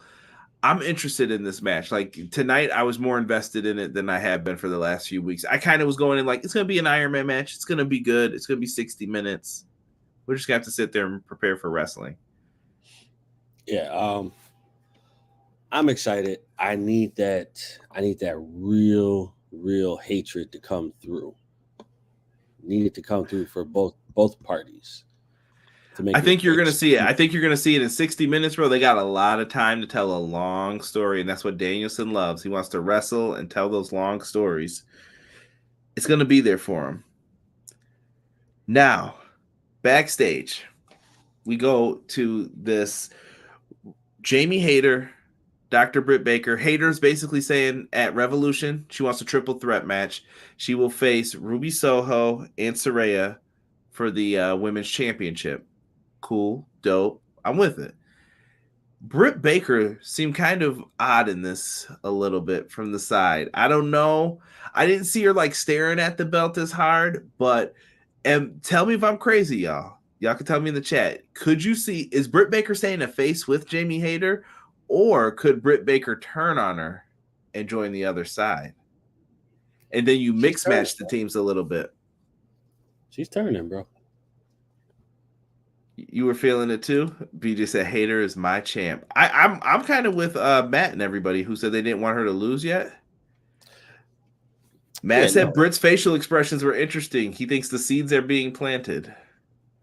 I'm interested in this match. Like tonight, I was more invested in it than I have been for the last few weeks. I kind of was going in like, it's going to be an Iron Man match. It's going to be good. It's going to be 60 minutes. We're just going to have to sit there and prepare for wrestling. Yeah. I'm excited. I need that real hatred to come through. Need it to come through for both parties. I think you're going to see it. I think you're going to see it in 60 minutes, bro. They got a lot of time to tell a long story, and that's what Danielson loves. He wants to wrestle and tell those long stories. It's going to be there for him. Now, backstage, we go to this Jamie Hayter, Dr. Britt Baker. Hayter's basically saying at Revolution, she wants a triple threat match. She will face Ruby Soho and Saraya for the women's championship. Cool, dope. I'm with it. Britt Baker seemed kind of odd in this a little bit from the side. I don't know. I didn't see her like staring at the belt as hard, but tell me if I'm crazy, y'all. Y'all can tell me in the chat. Is Britt Baker staying a face with Jamie Hayter, or could Britt Baker turn on her and join the other side? And then you mix match the teams a little bit. She's turning, bro. You were feeling it too? BJ said Hayter is my champ. I'm kind of with Matt and everybody who said they didn't want her to lose yet. Matt said Britt's facial expressions were interesting. He thinks the seeds are being planted.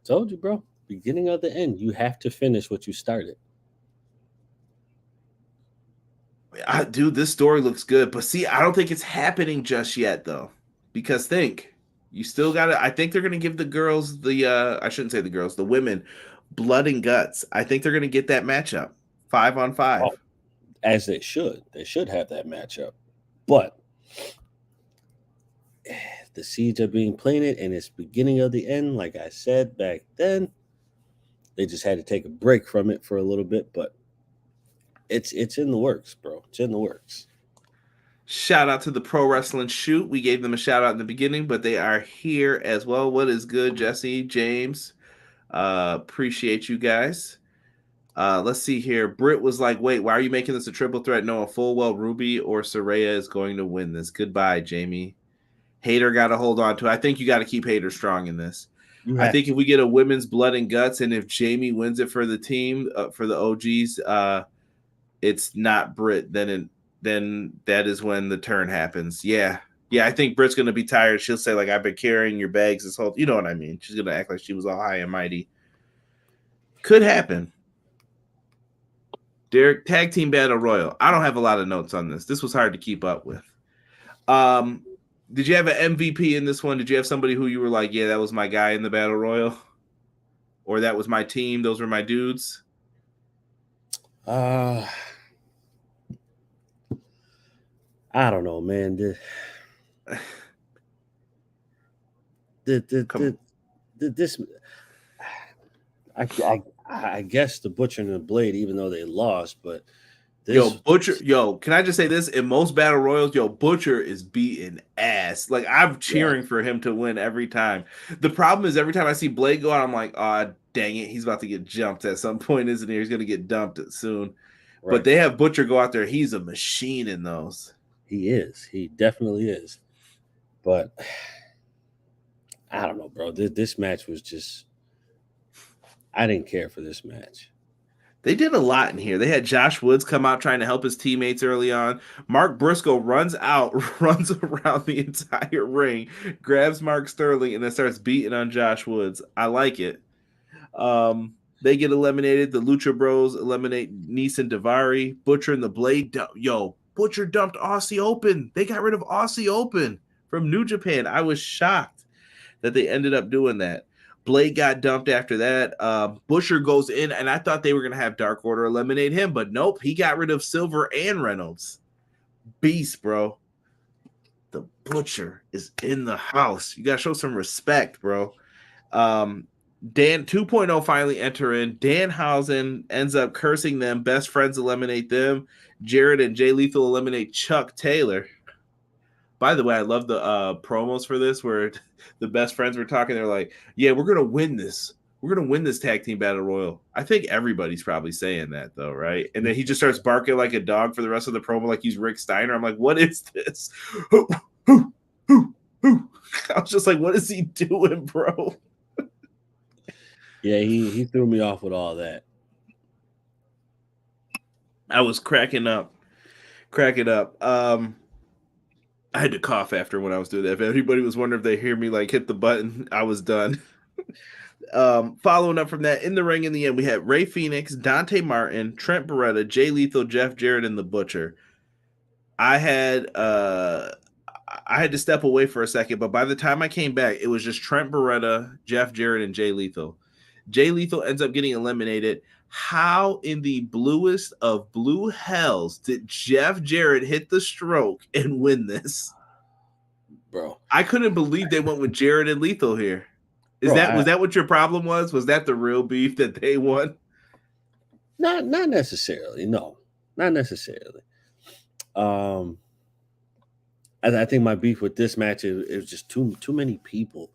Told you, bro. Beginning of the end. You have to finish what you started. Dude, this story looks good. But see, I don't think it's happening just yet, though. Because you still got to... I think they're going to give the girls I shouldn't say the girls, the women, blood and guts. I think they're going to get that matchup. 5-on-5. Oh, as they should. They should have that matchup. But the seeds are being planted, and it's beginning of the end. Like I said back then, they just had to take a break from it for a little bit. But It's in the works, bro. It's in the works. Shout out to the Pro Wrestling Shoot. We gave them a shout out in the beginning, but they are here as well. What is good, Jesse, James? Appreciate you guys. Let's see here. Britt was like, wait, why are you making this a triple threat? Knowing full well Ruby or Saraya is going to win this. Goodbye, Jamie. Hater got to hold on to it. I think you got to keep Hater strong in this. I think if we get a women's blood and guts, and if Jamie wins it for the team, for the OGs, it's not Britt, then that is when the turn happens. Yeah, I think Britt's going to be tired. She'll say, like, I've been carrying your bags this whole, you know what I mean? She's going to act like she was all high and mighty. Could happen. Derek, tag team battle royal. I don't have a lot of notes on this. This was hard to keep up with. Did you have an MVP in this one? Did you have somebody who you were like, yeah, that was my guy in the battle royal? Or that was my team? Those were my dudes? I don't know, man. This I guess the Butcher and the Blade, even though they lost, but Butcher, can I just say this? In most battle royals, Butcher is beating ass. Like, I'm cheering for him to win every time. The problem is every time I see Blade go out, I'm like, oh, dang it, he's about to get jumped at some point, isn't he? He's going to get dumped soon. Right. But they have Butcher go out there. He's a machine in those. He is. He definitely is. But I don't know, bro. This match was just, I didn't care for this match. They did a lot in here. They had Josh Woods come out trying to help his teammates early on. Mark Briscoe runs around the entire ring, grabs Mark Sterling, and then starts beating on Josh Woods. I like it. They get eliminated. The Lucha Bros eliminate Nese and Daivari. Butcher and the Blade. Butcher dumped Aussie Open. They got rid of Aussie Open from New Japan. I was shocked that they ended up doing that. Blade got dumped after that. Butcher goes in, and I thought they were going to have Dark Order eliminate him, but nope. He got rid of Silver and Reynolds. Beast, bro. The Butcher is in the house. You got to show some respect, bro. Dan 2.0 finally enter in. Danhausen ends up cursing them. Best Friends eliminate them. Jarrett and Jay Lethal eliminate Chuck Taylor. By the way, I love the promos for this where the Best Friends were talking. They're like, yeah, we're going to win this. We're going to win this tag team battle royal. I think everybody's probably saying that, though, right? And then he just starts barking like a dog for the rest of the promo like he's Rick Steiner. I'm like, what is this? I was just like, what is he doing, bro? Yeah, he threw me off with all that. I was cracking up. I had to cough after when I was doing that. If anybody was wondering if they hear me like hit the button, I was done. Following up from that, in the ring in the end, we had Ray Phoenix, Dante Martin, Trent Beretta, Jay Lethal, Jeff Jarrett, and the Butcher. I had to step away for a second, but by the time I came back, it was just Trent Beretta, Jeff Jarrett, and Jay Lethal. Jay Lethal ends up getting eliminated. How in the bluest of blue hells did Jeff Jarrett hit the stroke and win this? Bro, I couldn't believe they went with Jarrett and Lethal here. Was that what your problem was? Was that the real beef that they won? Not necessarily. No, not necessarily. I think my beef with this match it was just too many people.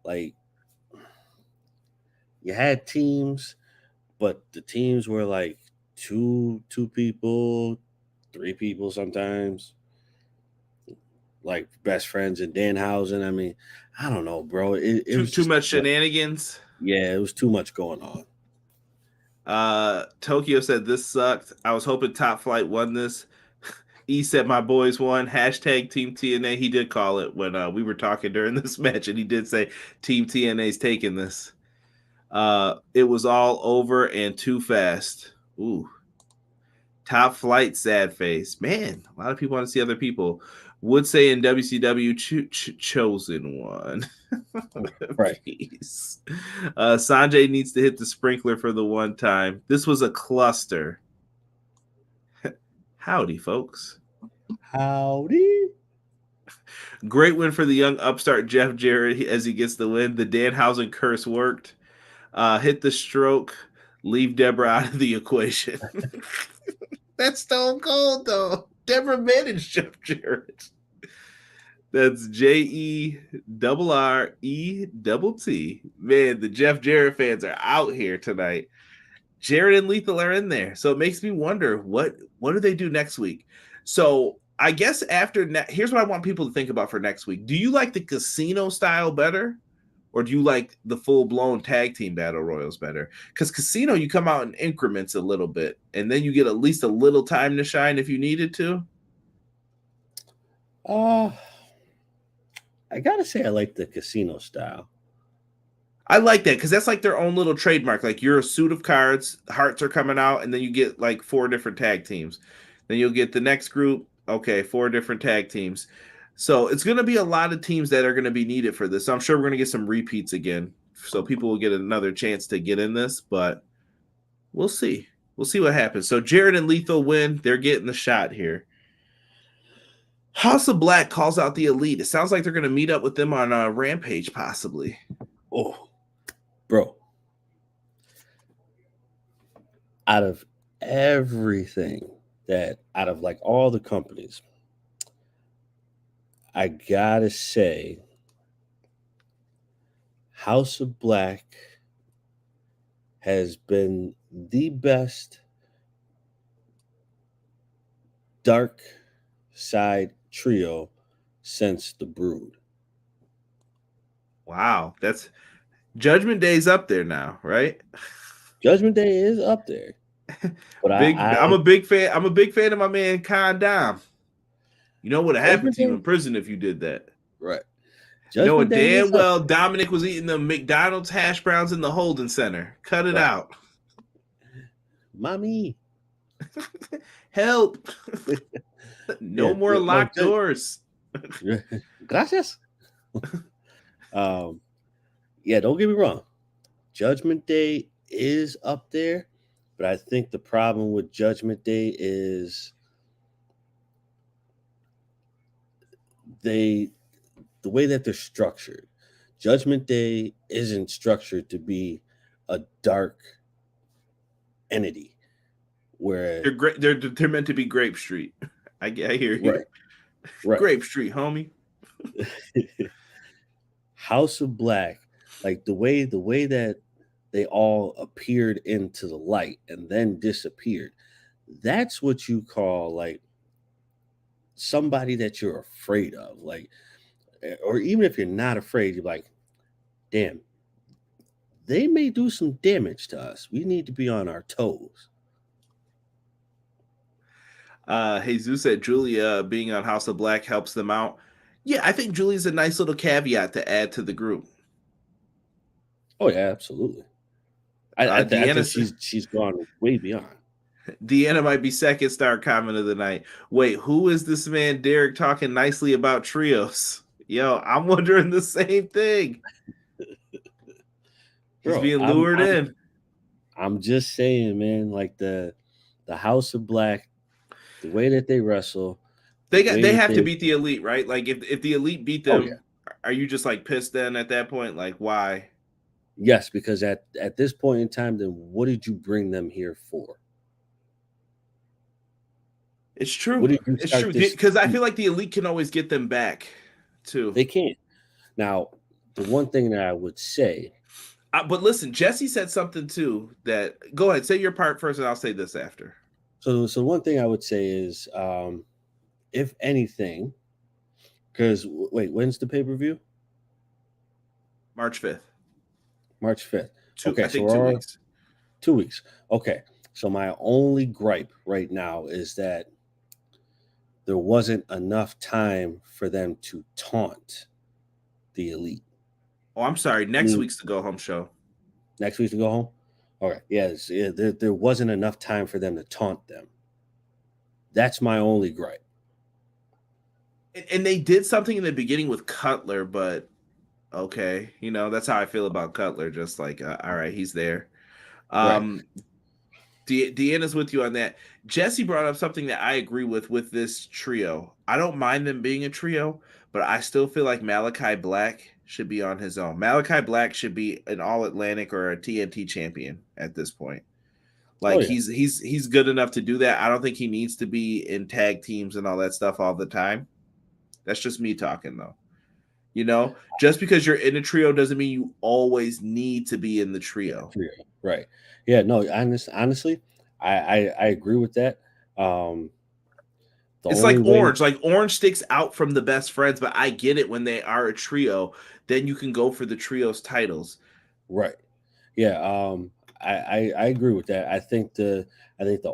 Like, you had teams, but the teams were like two people, 3 people sometimes. Like Best Friends and Danhausen. I mean, I don't know, bro. It was too much shenanigans. Yeah, it was too much going on. Tokyo said this sucked. I was hoping Top Flight won this. E said my boys won. Hashtag Team TNA. He did call it when we were talking during this match, and he did say Team TNA's taking this. It was all over and too fast. Ooh. Top Flight, sad face. Man, a lot of people want to see other people. Would say in WCW, chosen one. Right. Sanjay needs to hit the sprinkler for the one time. This was a cluster. Howdy, folks. Howdy. Great win for the young upstart Jeff Jarrett as he gets the win. The Danhausen curse worked. Hit the stroke. Leave Deborah out of the equation. That's Stone Cold, though. Never managed Jeff Jarrett. That's JERRETT. Man, the Jeff Jarrett fans are out here tonight. Jarrett and Lethal are in there. So it makes me wonder what do they do next week? So I guess here's what I want people to think about for next week. Do you like the casino style better? Or do you like the full-blown tag team battle royals better? Because casino, you come out in increments a little bit, and then you get at least a little time to shine if you needed to. I gotta say I like the casino style. I like that because that's like their own little trademark. Like you're a suit of cards, hearts are coming out, and then you get like 4 different tag teams. Then you'll get the next group. Okay, 4 different tag teams. So it's going to be a lot of teams that are going to be needed for this. So I'm sure we're going to get some repeats again. So people will get another chance to get in this, but we'll see. We'll see what happens. So Jarrett and Lethal win. They're getting the shot here. House of Black calls out the Elite. It sounds like they're going to meet up with them on Rampage, possibly. Oh, bro. Out of everything out of like all the companies, I gotta say, House of Black has been the best dark side trio since the Brood. Wow, that's Judgment Day's up there now, right? Judgment Day is up there. But I'm a big fan. I'm a big fan of my man Khan Dom. You know what happened to you in prison if you did that, right? You know what damn well Dominic was eating the McDonald's hash browns in the holding center. Cut it out, mommy. Help! No more locked doors. Gracias. Yeah, don't get me wrong. Judgment Day is up there, but I think the problem with Judgment Day is the way that they're structured. Judgment Day isn't structured to be a dark entity where they're meant to be Grape Street. I hear you. Right. Grape Street, homie. House of Black, like the way that they all appeared into the light and then disappeared. That's what you call like somebody that you're afraid of, like, or even if you're not afraid, you're like, damn, they may do some damage to us. We need to be on our toes. Jesus said Julia being on House of Black helps them out. Yeah, I think Julia's a nice little caveat to add to the group. Oh yeah, absolutely. I think she's gone way beyond. Deanna might be second star comment of the night. Wait, who is this man Derek talking nicely about trios? Yo, I'm wondering the same thing. He's being lured in. I'm just saying, man, like the House of Black, the way that they wrestle. They have to beat the Elite, right? Like if the Elite beat them, are you just like pissed then at that point? Like why? Yes, because at this point in time, then what did you bring them here for? It's true. It's true because I feel like the Elite can always get them back too. They can. Now, the one thing that I would say, but listen, Jesse said something too. That go ahead, say your part first, and I'll say this after. So one thing I would say is, if anything, because wait, when's the pay-per-view? March 5th. March 5th. Okay, I think 2 weeks. 2 weeks. Okay. So my only gripe right now is that there wasn't enough time for them to taunt the Elite. Oh, I'm sorry. Next week's the go-home show. Next week's the go-home? All right. Yes. Yeah, there wasn't enough time for them to taunt them. That's my only gripe. And they did something in the beginning with Cutler, but okay. You know, that's how I feel about Cutler. Just like, all right, he's there. Right. Deanna's with you on that. Jesse brought up something that I agree with this trio. I don't mind them being a trio, but I still feel like Malachi Black should be on his own. Malachi Black should be an All-Atlantic or a TNT champion at this point. Like he's good enough to do that. I don't think he needs to be in tag teams and all that stuff all the time. That's just me talking though. You know, just because you're in a trio doesn't mean you always need to be in the trio. Right. Yeah, no, honestly, I agree with that. It's like Orange. Like Orange sticks out from the best friends, but I get it when they are a trio. Then you can go for the trios titles. Right. Yeah. I agree with that. I think the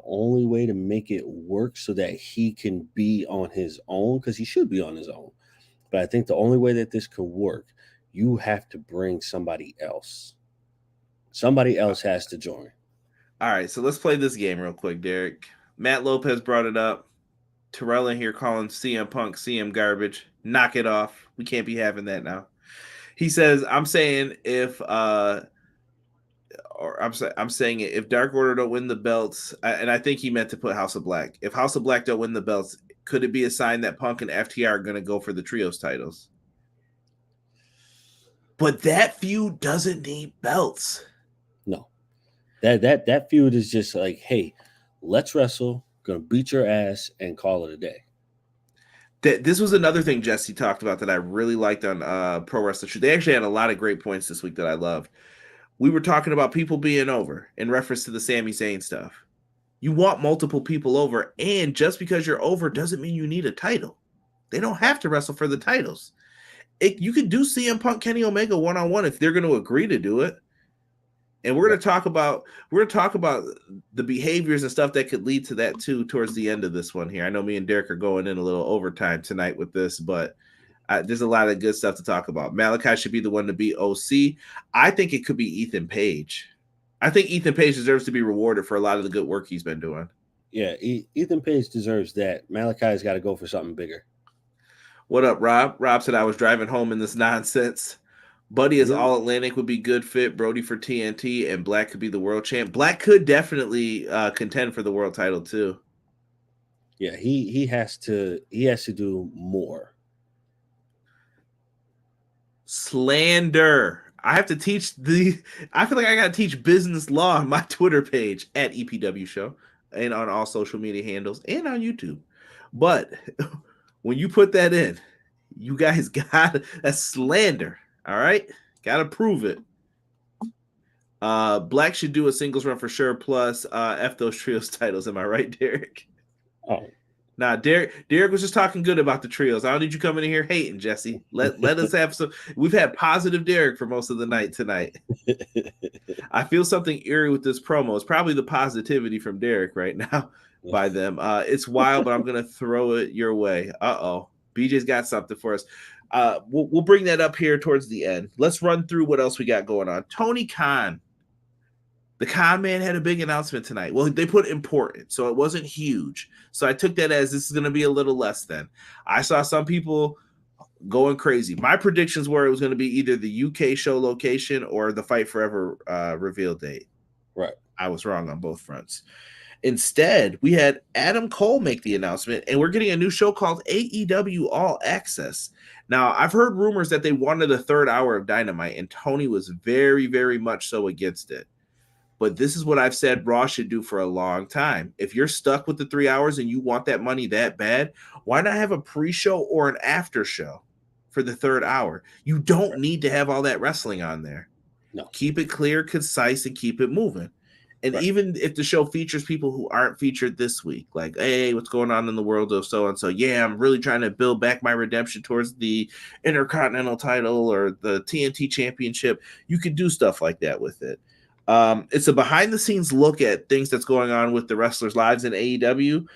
only way to make it work so that he can be on his own, because he should be on his own, but I think the only way that this could work, you have to bring somebody else. Somebody else has to join. All right, so let's play this game real quick, Derek. Matt Lopez brought it up. Terrell in here calling CM Punk CM garbage. Knock it off. We can't be having that now. He says, I'm saying if I'm saying it, if Dark Order don't win the belts, and I think he meant to put House of Black. If House of Black don't win the belts, could it be a sign that Punk and FTR are going to go for the trios titles? But that feud doesn't need belts. No. That feud is just like, hey, let's wrestle, gonna beat your ass and call it a day. This was another thing Jesse talked about that I really liked on Pro Wrestling. They actually had a lot of great points this week that I loved. We were talking about people being over in reference to the Sami Zayn stuff. You want multiple people over, and just because you're over doesn't mean you need a title. They don't have to wrestle for the titles. You could do CM Punk, Kenny Omega one-on-one if they're going to agree to do it. And we're going to talk about the behaviors and stuff that could lead to that too towards the end of this one here. I know me and Derek are going in a little overtime tonight with this, but there's a lot of good stuff to talk about. Malachi should be the one to beat OC. I think it could be Ethan Page. I think Ethan Page deserves to be rewarded for a lot of the good work he's been doing. Yeah, Ethan Page deserves that. Malachi's got to go for something bigger. What up, Rob? Rob said I was driving home in this nonsense. Buddy as All Atlantic would be good fit. Brody for TNT, and Black could be the world champ. Black could definitely contend for the world title too. Yeah, he has to do more. Slander. I have to teach I feel like I gotta teach business law on my Twitter page at EPW Show and on all social media handles and on YouTube. But when you put that in, you guys got that's slander. All right, gotta prove it. Black should do a singles run for sure. Plus, F those trios titles. Am I right, Derek? Oh, nah, Derek was just talking good about the trios. I don't need you coming in here hating, Jesse. Let us have some. We've had positive Derek for most of the night tonight. I feel something eerie with this promo. It's probably the positivity from Derek right now by them. It's wild, but I'm gonna throw it your way. BJ's got something for us. We'll bring that up here towards the end. Let's run through what else we got going on. Tony Khan. The Khan man had a big announcement tonight. Well, they put important, so it wasn't huge. So I took that as this is going to be a little less than. I saw some people going crazy. My predictions were it was going to be either the UK show location or the Fight Forever reveal date. Right. I was wrong on both fronts. Instead, we had Adam Cole make the announcement, and we're getting a new show called AEW All Access. Now, I've heard rumors that they wanted a third hour of Dynamite, and Tony was very, very much so against it. But this is what I've said Raw should do for a long time. If you're stuck with the 3 hours and you want that money that bad, why not have a pre-show or an after show for the third hour? You don't need to have all that wrestling on there. No. Keep it clear, concise, and keep it moving. And even if the show features people who aren't featured this week, like, hey, what's going on in the world of so-and-so? Yeah, I'm really trying to build back my redemption towards the Intercontinental title or the TNT Championship. You could do stuff like that with it. It's a behind-the-scenes look at things that's going on with the wrestlers' lives in AEW.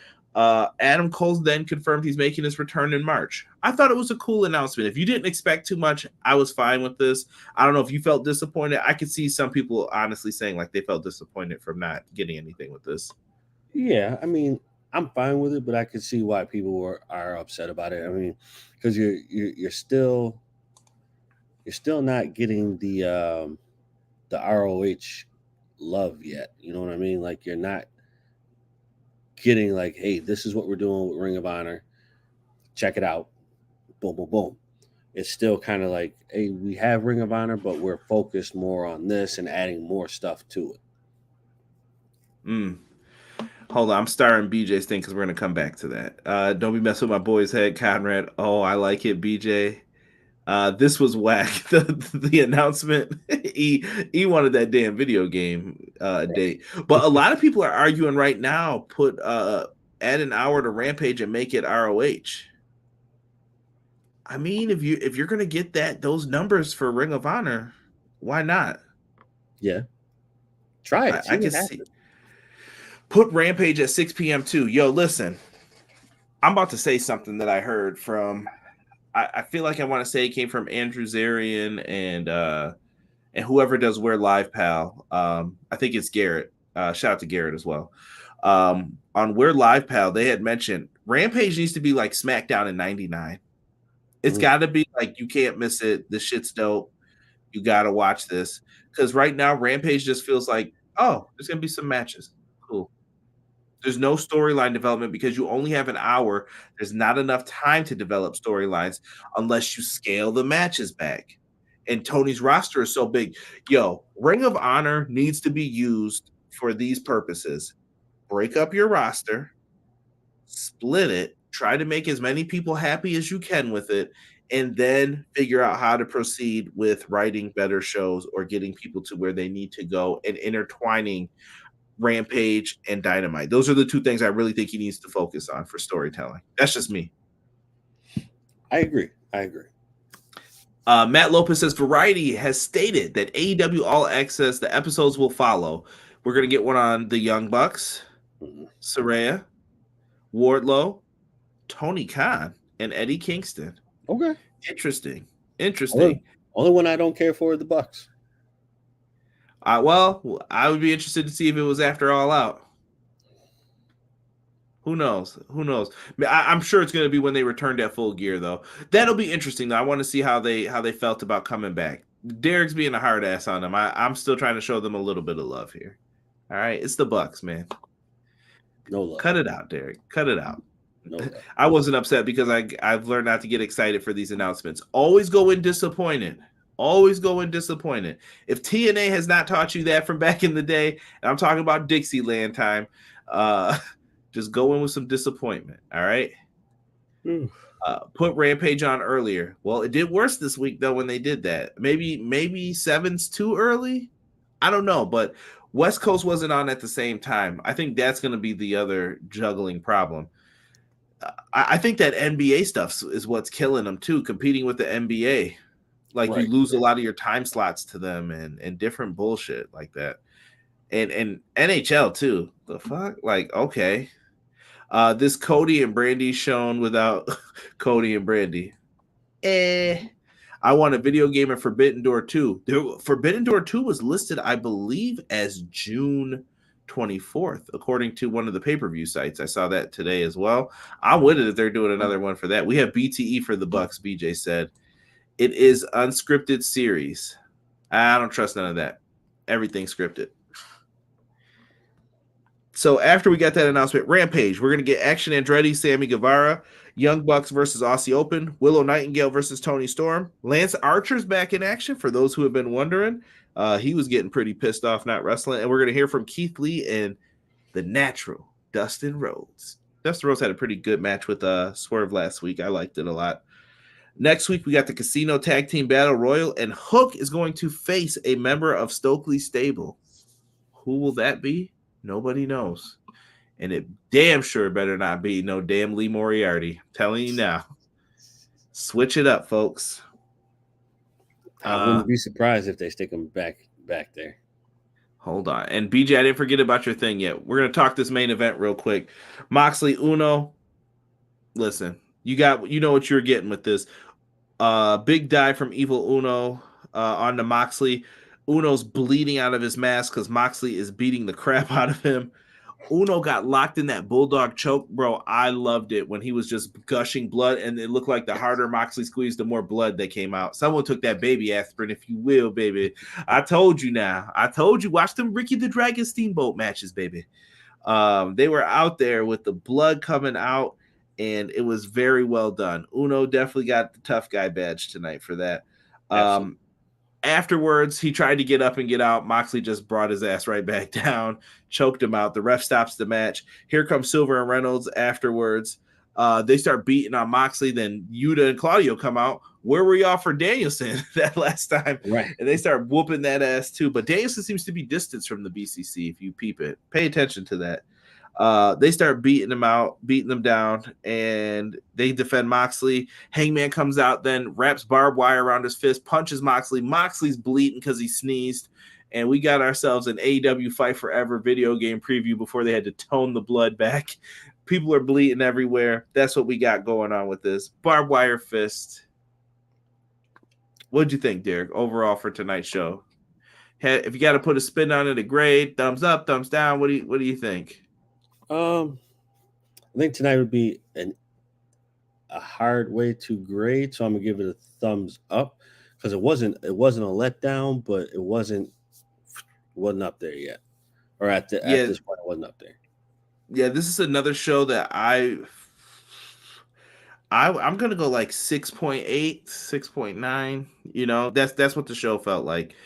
Adam Cole then confirmed he's making his return in March. I thought it was a cool announcement. If you didn't expect too much, I was fine with this. I don't know if you felt disappointed. I could see some people honestly saying like they felt disappointed from not getting anything with this. Yeah, I mean, I'm fine with it, but I could see why people are upset about it. I mean, because you're still not getting the ROH love yet. You know what I mean? Like you're not getting like, hey, this is what we're doing with Ring of Honor. Check it out. Boom, boom, boom. It's still kind of like, hey, we have Ring of Honor, but we're focused more on this and adding more stuff to it. Hold on, I'm starring BJ's thing because we're gonna come back to that. Don't be messing with my boy's head, Conrad. Oh, I like it, BJ. This was whack. The announcement. He wanted that damn video game date, but a lot of people are arguing right now. Add an hour to Rampage and make it ROH. I mean, if you're gonna get those numbers for Ring of Honor, why not? Yeah, try it. I can see. Put Rampage at 6 p.m. too. Yo, listen, I'm about to say something that I heard from. I feel like I want to say it came from Andrew Zarian and whoever does We're Live Pal. I think it's Garrett. Shout out to Garrett as well. On We're Live Pal, they had mentioned Rampage needs to be like SmackDown in '99. It's got to be like, you can't miss it. The shit's dope. You got to watch this. Because right now, Rampage just feels like, oh, there's going to be some matches. Cool. There's no storyline development because you only have an hour. There's not enough time to develop storylines unless you scale the matches back. And Tony's roster is so big. Yo, Ring of Honor needs to be used for these purposes. Break up your roster, split it, try to make as many people happy as you can with it, and then figure out how to proceed with writing better shows or getting people to where they need to go and intertwining Rampage and Dynamite. Those are the two things I really think he needs to focus on for storytelling. That's just me. I agree. Matt Lopez says Variety has stated that AEW All Access, the episodes will follow. We're going to get one on the Young Bucks, Saraya, Wardlow, Tony Khan, and Eddie Kingston. Okay. Interesting. Only one I don't care for are the Bucks. Well, I would be interested to see if it was after All Out. Who knows? I'm sure it's going to be when they return at Full Gear, though. That'll be interesting, though. I want to see how they felt about coming back. Derek's being a hard ass on them. I'm still trying to show them a little bit of love here. All right, it's the Bucks, man. No love. Cut it out, Derek. Cut it out. No love. I wasn't upset because I've learned not to get excited for these announcements. Always go in disappointed. If TNA has not taught you that from back in the day, and I'm talking about Dixieland time, just go in with some disappointment. All right. Put Rampage on earlier. Well, it did worse this week though when they did that. Maybe 7's too early. I don't know, but West Coast wasn't on at the same time. I think that's going to be the other juggling problem. I think that NBA stuff is what's killing them too, competing with the NBA. Like right. You lose a lot of your time slots to them and different bullshit like that. And NHL too. The fuck? Like, okay. This Cody and Brandy shown without Cody and Brandy. I want a video game of Forbidden Door 2. Forbidden Door 2 was listed, I believe, as June 24th, according to one of the pay-per-view sites. I saw that today as well. I'm with it if they're doing another one for that. We have BTE for the Bucks, BJ said. It is unscripted series. I don't trust none of that. Everything's scripted. So after we got that announcement, Rampage, we're going to get Action Andretti, Sammy Guevara, Young Bucks versus Aussie Open, Willow Nightingale versus Tony Storm. Lance Archer's back in action, for those who have been wondering. He was getting pretty pissed off not wrestling. And we're going to hear from Keithley and the Natural, Dustin Rhodes. Dustin Rhodes had a pretty good match with Swerve last week. I liked it a lot. Next week, we got the Casino Tag Team Battle Royal, and Hook is going to face a member of Stokely's stable. Who will that be? Nobody knows. And it damn sure better not be no damn Lee Moriarty. I'm telling you now. Switch it up, folks. I wouldn't be surprised if they stick him back there. Hold on. And BJ, I didn't forget about your thing yet. We're going to talk this main event real quick. Moxley, Uno. Listen, you know what you're getting with this. Big dive from Evil Uno on to Moxley. Uno's bleeding out of his mask because Moxley is beating the crap out of him. Uno got locked in that bulldog choke. Bro, I loved it when he was just gushing blood, and it looked like the harder Moxley squeezed, the more blood that came out. Someone took that baby aspirin, if you will, baby. I told you now. I told you. Watch them Ricky the Dragon Steamboat matches, baby. They were out there with the blood coming out, and it was very well done. Uno definitely got the tough guy badge tonight for that. Afterwards, he tried to get up and get out. Moxley just brought his ass right back down, choked him out. The ref stops the match. Here comes Silver and Reynolds afterwards. They start beating on Moxley. Then Yuta and Claudio come out. Where were y'all for Danielson that last time? Right. And they start whooping that ass too. But Danielson seems to be distanced from the BCC if you peep it. Pay attention to that. They start beating them out, beating them down, and they defend Moxley. Hangman comes out, then wraps barbed wire around his fist, punches Moxley. Moxley's bleeding because he sneezed. And we got ourselves an AEW Fight Forever video game preview before they had to tone the blood back. People are bleeding everywhere. That's what we got going on with this. Barbed wire fist. What'd you think, Derek, overall for tonight's show? If you got to put a spin on it, a grade, thumbs up, thumbs down, what do you think? I think tonight would be a hard way to grade, so I'm gonna give it a thumbs up because it wasn't a letdown, but it wasn't up there yet, or at this point it wasn't up there. Yeah, this is another show that I'm gonna go like 6.8, 6.9. You know, that's what the show felt like.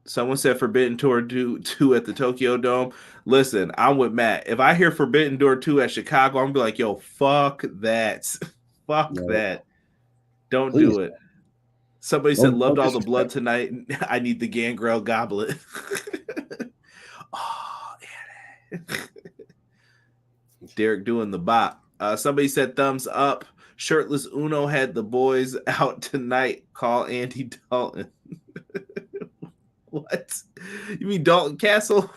Someone said Forbidden Door 2 at the Tokyo Dome. Listen, I'm with Matt. If I hear Forbidden Door 2 at Chicago, I'm gonna be like, yo, fuck that. Fuck that. Don't do it. Somebody said, loved all the blood tonight. I need the Gangrel goblet. Oh, yeah. Derek doing the bop. Somebody said thumbs up. Shirtless Uno had the boys out tonight. Call Andy Dalton. What? You mean Dalton Castle?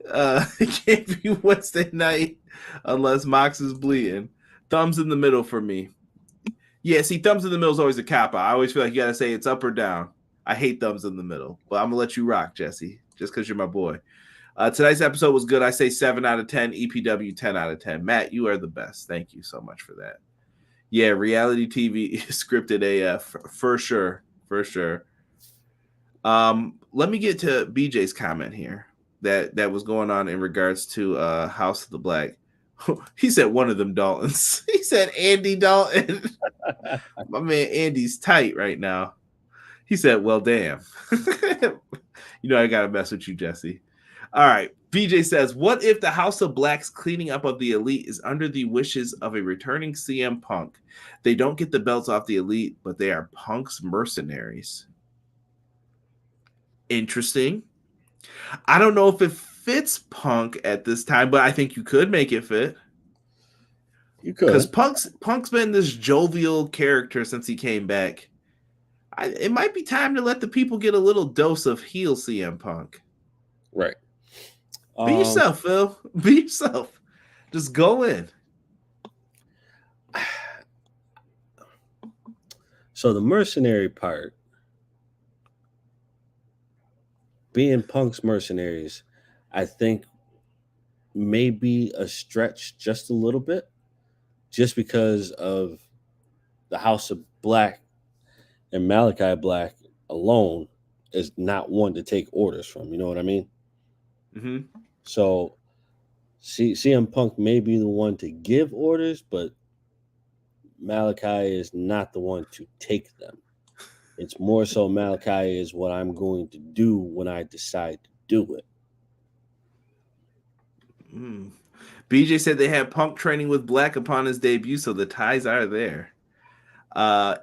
It can't be Wednesday night unless Mox is bleeding. Thumbs in the middle for me. Yeah, see, thumbs in the middle is always a kappa. I always feel like you got to say it's up or down. I hate thumbs in the middle, but I'm going to let you rock, Jesse, just because you're my boy. Tonight's episode was good. I say 7 out of 10. EPW 10 out of 10. Matt, you are the best. Thank you so much for that. Yeah, reality TV is scripted AF for sure. For sure. Let me get to BJ's comment here that was going on in regards to House of the Black. He said one of them Daltons. He said Andy Dalton. My man Andy's tight right now. He said, well, damn. You know I gotta mess with you, Jesse. All right. BJ says, what if the House of Black's cleaning up of the Elite is under the wishes of a returning CM Punk? They don't get the belts off the Elite, but they are Punk's mercenaries. Interesting. I don't know if it fits Punk at this time, but I think you could make it fit. You could. Because Punk's been this jovial character since he came back. It might be time to let the people get a little dose of heel CM Punk. Right. Be yourself, Phil. Be yourself. Just go in. So the mercenary part, being Punk's mercenaries, I think may be a stretch just a little bit, just because of the House of Black and Malachi Black alone is not one to take orders from. You know what I mean? Mm-hmm. So CM Punk may be the one to give orders, but Malachi is not the one to take them. It's more so Malachi is what I'm going to do when I decide to do it. BJ said they had Punk training with Black upon his debut, so the ties are there.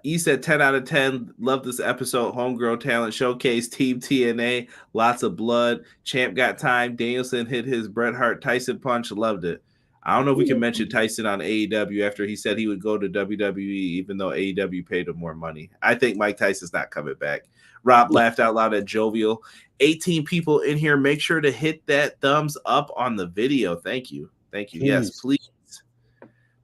E said 10 out of 10. Love this episode. Homegrown talent showcase. Team TNA. Lots of blood. Champ got time. Danielson hit his Bret Hart Tyson punch. Loved it. I don't know if we can mention Tyson on AEW after he said he would go to WWE, even though AEW paid him more money. I think Mike Tyson's not coming back. Rob laughed out loud at Jovial. 18 people in here. Make sure to hit that thumbs up on the video. Thank you. Thank you. Please. Yes, please.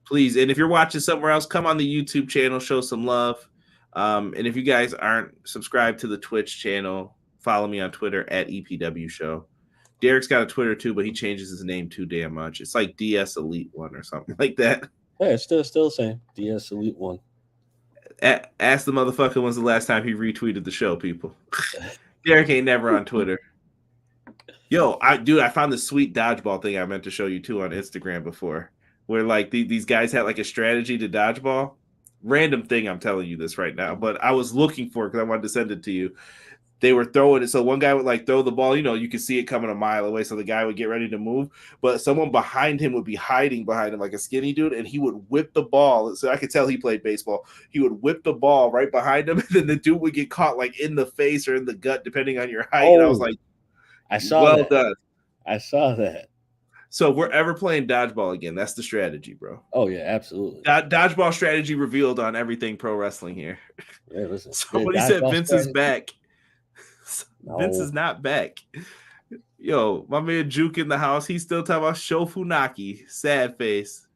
Please. And if you're watching somewhere else, come on the YouTube channel, show some love. And if you guys aren't subscribed to the Twitch channel, follow me on Twitter at EPW Show. Derek's got a Twitter too, but he changes his name too damn much. It's like DS Elite 1 or something like that. Yeah, it's still the same. DS Elite 1. Ask the motherfucker when's the last time he retweeted the show, people. Derek ain't never on Twitter. Yo, I found this sweet dodgeball thing I meant to show you too on Instagram before, where like these guys had like a strategy to dodgeball. random thing. I'm telling you this right now, but I was looking for it because I wanted to send it to you. They were throwing it. So one guy would like throw the ball, you could see it coming a mile away. So the guy would get ready to move, but someone behind him would be hiding behind him like a skinny dude. And he would whip the ball. So I could tell he played baseball. He would whip the ball right behind him. And then the dude would get caught like in the face or in the gut, depending on your height. And I was like, I saw well that. done. I saw that. So if we're ever playing dodgeball again, that's the strategy, bro. Oh yeah, absolutely. Dodgeball strategy revealed on Everything Pro Wrestling here. Yeah, listen. Somebody said Vince is back. No. Vince is not back. Yo, my man Juke in the house. He's still talking about Sho Funaki. Sad face.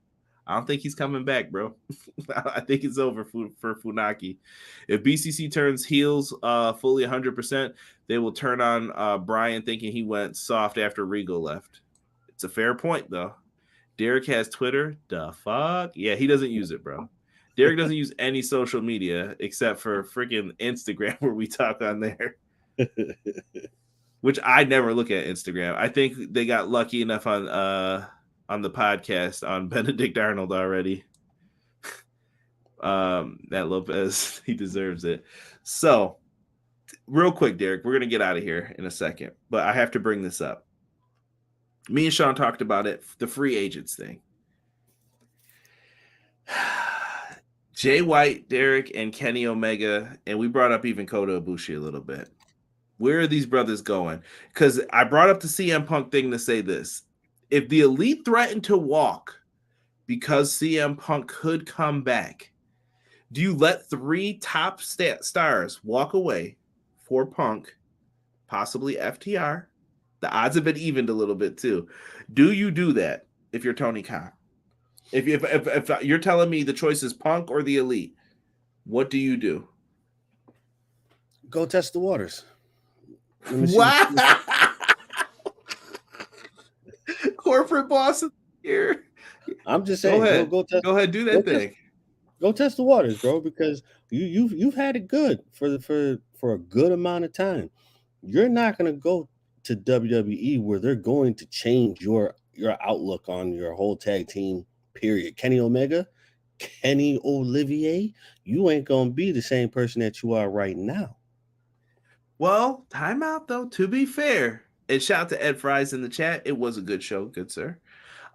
I don't think he's coming back, bro. I think it's over for Funaki. If BCC turns heels fully 100%, they will turn on Brian thinking he went soft after Regal left. It's a fair point, though. Derek has Twitter. The fuck? Yeah, he doesn't use it, bro. Derek doesn't use any social media except for freaking Instagram where we talk on there. Which I never look at Instagram. I think they got lucky enough on the podcast on Benedict Arnold already. That Lopez, he deserves it. So, real quick, Derek, we're gonna get out of here in a second, but I have to bring this up. Me and Sean talked about it, the free agents thing. Jay White, Derek, and Kenny Omega, and we brought up even Kota Ibushi a little bit. Where are these brothers going? Because I brought up the CM Punk thing to say this. If the Elite threatened to walk because CM Punk could come back, do you let 3 top stars walk away for Punk, possibly FTR? The odds have been evened a little bit too. Do you do that if you're Tony Khan? If you're telling me the choice is Punk or the Elite, what do you do? Go test the waters. Wow. Corporate boss here. I'm just saying. Go ahead, do that thing. Go test the waters, bro, because you've had it good for a good amount of time. You're not gonna go to WWE where they're going to change your outlook on your whole tag team. Period. Kenny Omega, Kenny Olivier, you ain't gonna be the same person that you are right now. Well, time out though. To be fair, and shout out to Ed Fries in the chat. It was a good show, good sir.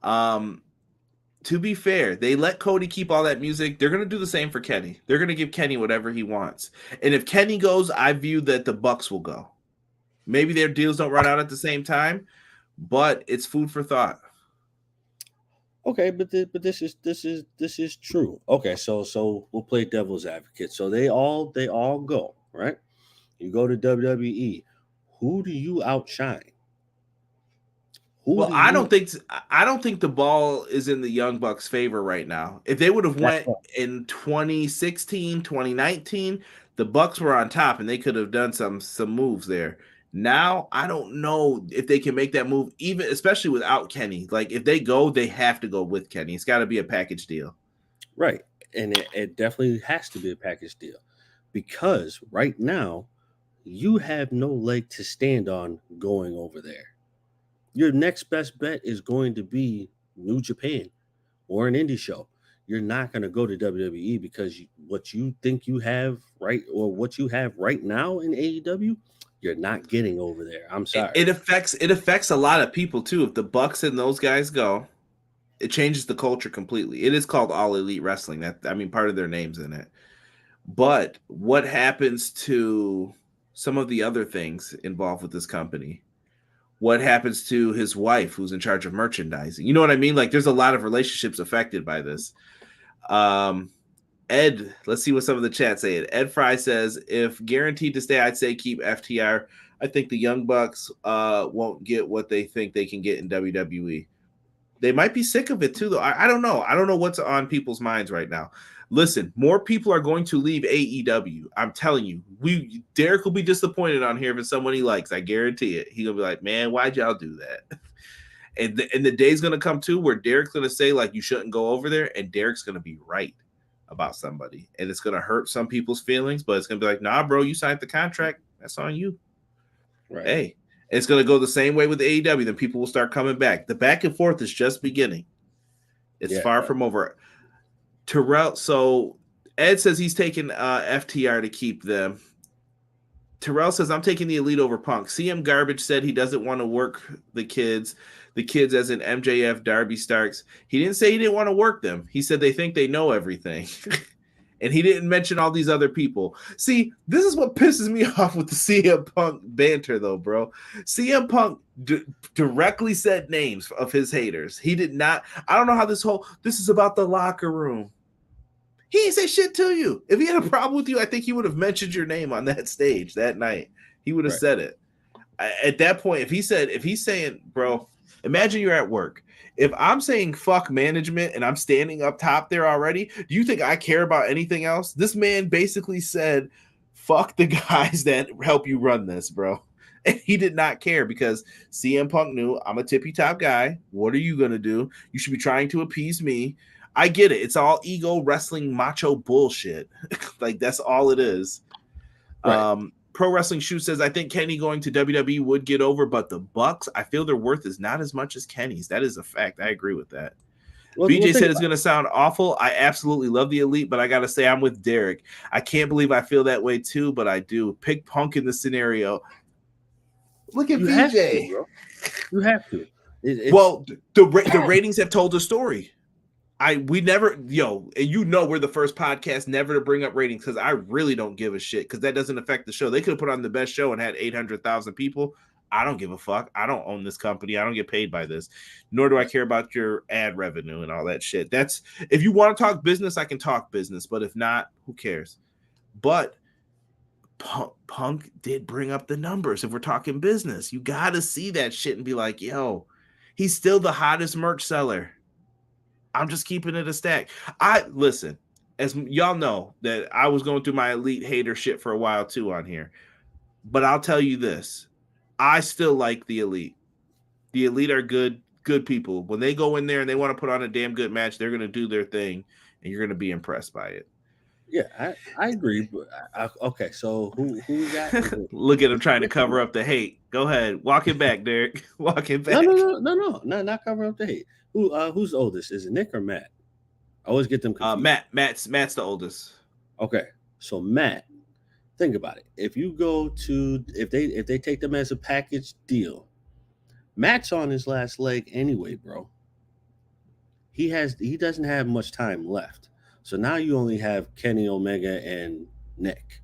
To be fair, they let Cody keep all that music. They're gonna do the same for Kenny. They're gonna give Kenny whatever he wants. And if Kenny goes, I view that the Bucks will go. Maybe their deals don't run out at the same time, but it's food for thought. Okay, but this is true. Okay, so we'll play devil's advocate. So they all go, right? You go to WWE. Who do you outshine? I don't think the ball is in the Young Bucks' favor right now. If they would have went in 2016, 2019, the Bucks were on top and they could have done some moves there. Now, I don't know if they can make that move, even especially without Kenny. Like, if they go, they have to go with Kenny. It's got to be a package deal. Right. And it definitely has to be a package deal because right now, you have no leg to stand on going over there. Your next best bet is going to be New Japan or an indie show. You're not going to go to WWE because what you think you have right or what you have right now in AEW, you're not getting over there. I'm sorry. It affects a lot of people too. If the Bucks and those guys go, it changes the culture completely. It is called All Elite Wrestling. Part of their name's in it. But what happens to some of the other things involved with this company? What happens to his wife who's in charge of merchandising? You know what I mean? Like, there's a lot of relationships affected by this. Ed, let's see what some of the chat say. Ed Fry says, if guaranteed to stay, I'd say keep FTR. I think the Young Bucks won't get what they think they can get in WWE. They might be sick of it too, though. I don't know. I don't know what's on people's minds right now. Listen, more people are going to leave AEW. I'm telling you. Derek will be disappointed on here if it's someone he likes. I guarantee it. He'll be like, man, why'd y'all do that? And the day's going to come too where Derek's going to say, like, you shouldn't go over there, and Derek's going to be right about somebody. And it's going to hurt some people's feelings, but it's going to be like, nah, bro, you signed the contract. That's on you. Right. Hey, it's going to go the same way with AEW. Then people will start coming back. The back and forth is just beginning. It's far from over. Terrell, so Ed says he's taking FTR to keep them. Terrell says, I'm taking the Elite over Punk. CM Garbage said he doesn't want to work the kids as in MJF, Darby Starks. He didn't say he didn't want to work them. He said they think they know everything. And he didn't mention all these other people. See, this is what pisses me off with the CM Punk banter, though, bro. CM Punk directly said names of his haters. He did not. I don't know how this is about the locker room. He didn't say shit to you. If he had a problem with you, I think he would have mentioned your name on that stage that night. He would have said it. At that point, if he's saying, bro, imagine you're at work. If I'm saying fuck management and I'm standing up top there already, do you think I care about anything else? This man basically said, fuck the guys that help you run this, bro. And he did not care because CM Punk knew I'm a tippy top guy. What are you going to do? You should be trying to appease me. I get it. It's all ego wrestling macho bullshit. Like, that's all it is. Right. Pro Wrestling Shoe says, I think Kenny going to WWE would get over, but the Bucks, I feel their worth is not as much as Kenny's. That is a fact. I agree with that. Well, BJ said it's going to sound awful. I absolutely love the Elite, but I got to say I'm with Derek. I can't believe I feel that way too, but I do. Pick Punk in the scenario. Look at BJ. You have to. Well, the ratings have told the story. We're the first podcast never to bring up ratings because I really don't give a shit because that doesn't affect the show. They could have put on the best show and had 800,000 people. I don't give a fuck. I don't own this company. I don't get paid by this, nor do I care about your ad revenue and all that shit. That's if you want to talk business, I can talk business, but if not, who cares? But Punk did bring up the numbers. If we're talking business, you got to see that shit and be like, yo, he's still the hottest merch seller. I'm just keeping it a stack. Listen, as y'all know that I was going through my Elite hater shit for a while too on here, but I'll tell you this. I still like the Elite. The Elite are good people. When they go in there and they want to put on a damn good match, they're going to do their thing and you're going to be impressed by it. Yeah, I agree. But okay, so who we got? Look at him trying to cover up the hate. Go ahead. Walk it back, Derek. Walk it back. No, not cover up the hate. Who's oldest? Is it Nick or Matt? I always get them confused. Matt's the oldest. Okay, so Matt, think about it. If they take them as a package deal, Matt's on his last leg anyway, bro. He doesn't have much time left. So now you only have Kenny Omega and Nick.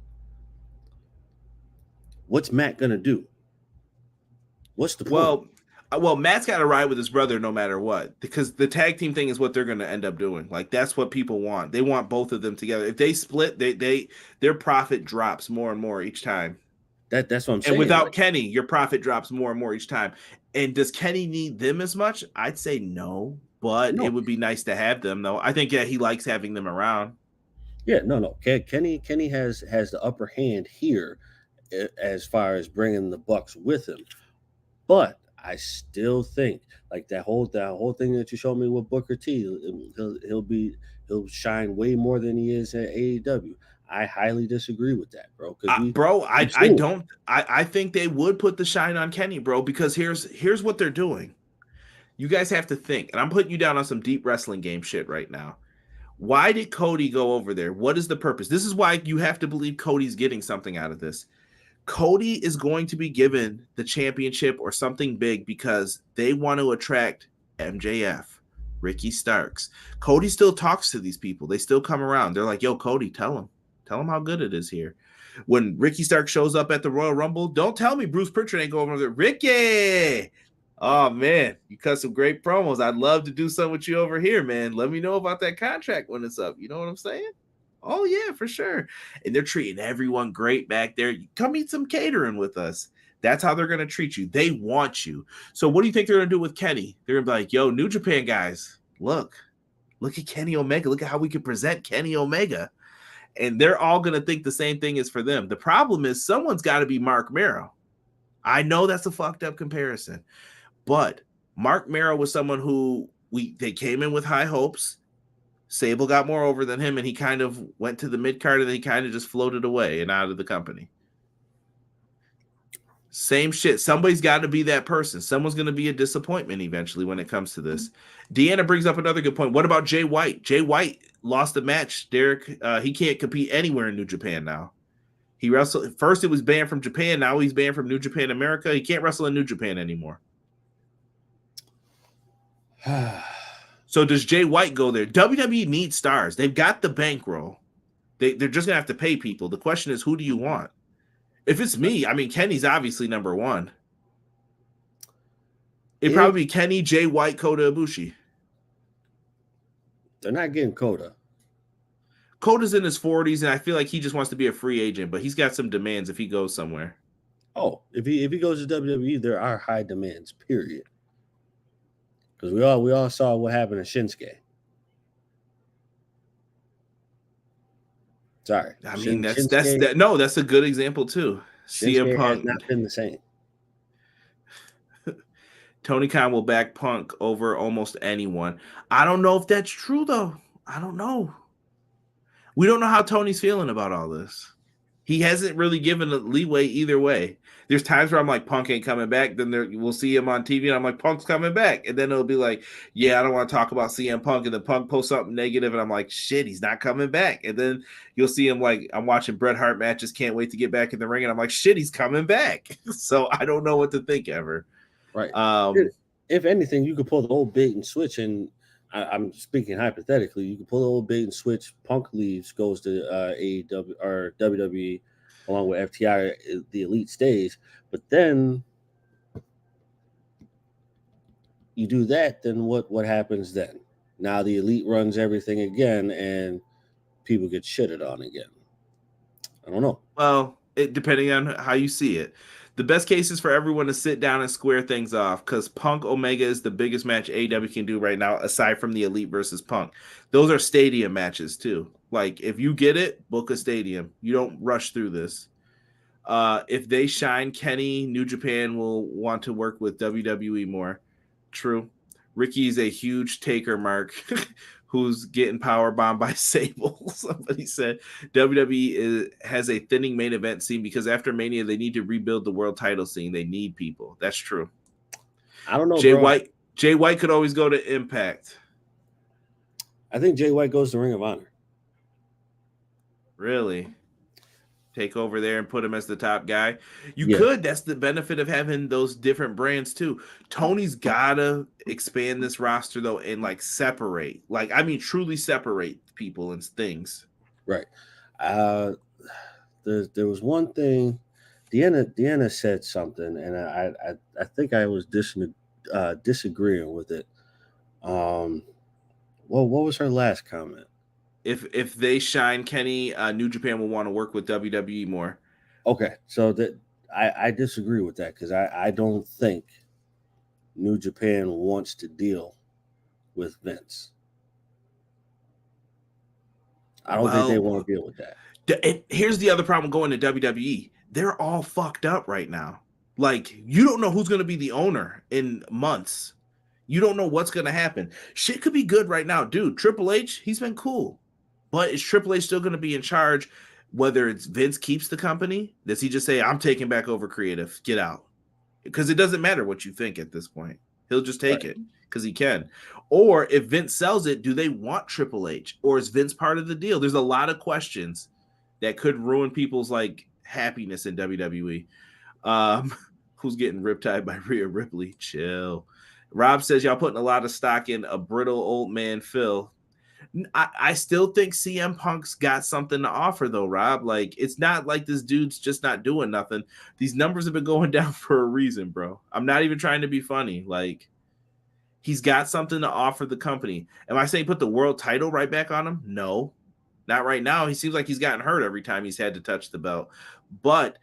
What's Matt gonna do? What's the point? Well, Matt's got to ride with his brother no matter what, because the tag team thing is what they're going to end up doing. Like, that's what people want. They want both of them together. If they split, their profit drops more and more each time. That's what I'm saying. And without Kenny, your profit drops more and more each time. And does Kenny need them as much? I'd say no, but it would be nice to have them, though. I think he likes having them around. Yeah, no. Kenny has the upper hand here as far as bringing the Bucks with him, but I still think like that whole thing that you showed me with Booker T, he'll shine way more than he is at AEW. I highly disagree with that, bro. I think they would put the shine on Kenny, bro, because here's what they're doing. You guys have to think, and I'm putting you down on some deep wrestling game shit right now. Why did Cody go over there? What is the purpose? This is why you have to believe Cody's getting something out of this. Cody is going to be given the championship or something big because they want to attract MJF, Ricky Starks. Cody still talks to these people. They still come around. They're like, yo, Cody, tell him how good it is here. When Ricky Starks shows up at the Royal Rumble, don't tell me Bruce Pritchard ain't going over there. Ricky! Oh, man, you cut some great promos. I'd love to do something with you over here, man. Let me know about that contract when it's up. You know what I'm saying? Oh, yeah, for sure. And they're treating everyone great back there. Come eat some catering with us. That's how they're going to treat you. They want you. So what do you think they're going to do with Kenny? They're going to be like, yo, New Japan guys, look at Kenny Omega. Look at how we can present Kenny Omega. And they're all going to think the same thing is for them. The problem is someone's got to be Mark Merrow. I know that's a fucked up comparison, but Mark Merrow was someone who they came in with high hopes. Sable got more over than him, and he kind of went to the mid-card, and he kind of just floated away and out of the company. Same shit. Somebody's got to be that person. Someone's going to be a disappointment eventually when it comes to this. Deanna brings up another good point. What about Jay White? Jay White lost the match, Derek. He can't compete anywhere in New Japan now. He wrestled first. It was banned from Japan. Now he's banned from New Japan America. He can't wrestle in New Japan anymore. So does Jay White go there? WWE needs stars. They've got the bankroll. They're just going to have to pay people. The question is, who do you want? If it's me, I mean, Kenny's obviously number one. It'd probably be Kenny, Jay White, Kota Ibushi. They're not getting Kota. Kota's in his 40s, and I feel like he just wants to be a free agent, but he's got some demands if he goes somewhere. Oh, if he goes to WWE, there are high demands, period. Because we all saw what happened to Shinsuke. Sorry. I mean, that's a good example too. CM Punk has not been the same. Tony Khan will back Punk over almost anyone. I don't know if that's true though. I don't know. We don't know how Tony's feeling about all this. He hasn't really given a leeway either way. There's times where I'm like, Punk ain't coming back. Then we'll see him on TV, and I'm like, Punk's coming back. And then it'll be like, yeah, I don't want to talk about CM Punk. And then Punk posts something negative, and I'm like, shit, he's not coming back. And then you'll see him like, I'm watching Bret Hart matches, can't wait to get back in the ring. And I'm like, shit, he's coming back. So I don't know what to think ever. Right. If anything, you could pull the old bait and switch, and I'm speaking hypothetically, you could pull the old bait and switch. Punk leaves, goes to AEW or WWE along with FTR, the Elite stays. But then you do that, then what happens then? Now the Elite runs everything again, and people get shitted on again. I don't know. Well, depending on how you see it. The best case is for everyone to sit down and square things off, because Punk Omega is the biggest match AEW can do right now, aside from the Elite versus Punk. Those are stadium matches too. Like, if you get it, book a stadium. You don't rush through this. If they shine Kenny, New Japan will want to work with WWE more. True. Ricky's a huge taker, Mark, who's getting powerbombed by Sable. Somebody said WWE has a thinning main event scene because after Mania, they need to rebuild the world title scene. They need people. That's true. I don't know, Jay White could always go to Impact. I think Jay White goes to Ring of Honor. Really? Take over there and put him as the top guy. You could. That's the benefit of having those different brands too. Tony's gotta expand this roster though and like separate. Like, I mean, truly separate people and things. Right. There was one thing. Deanna said something, and I think I was disagreeing with it. Well, what was her last comment? If they shine Kenny, New Japan will want to work with WWE more. Okay, so that I disagree with that, because I don't think New Japan wants to deal with Vince. I don't think they want to deal with that. And here's the other problem going to WWE. They're all fucked up right now. Like, you don't know who's going to be the owner in months. You don't know what's going to happen. Shit could be good right now. Dude, Triple H, he's been cool. But is Triple H still going to be in charge, whether it's Vince keeps the company? Does he just say, I'm taking back over creative, get out? Because it doesn't matter what you think at this point. He'll just take it because he can. Or if Vince sells it, do they want Triple H? Or is Vince part of the deal? There's a lot of questions that could ruin people's like happiness in WWE. Who's getting riptide by Rhea Ripley? Chill. Rob says, y'all putting a lot of stock in a brittle old man Phil. I still think CM Punk's got something to offer, though, Rob. Like, it's not like this dude's just not doing nothing. These numbers have been going down for a reason, bro. I'm not even trying to be funny. Like, he's got something to offer the company. Am I saying put the world title right back on him? No, not right now. He seems like he's gotten hurt every time he's had to touch the belt. But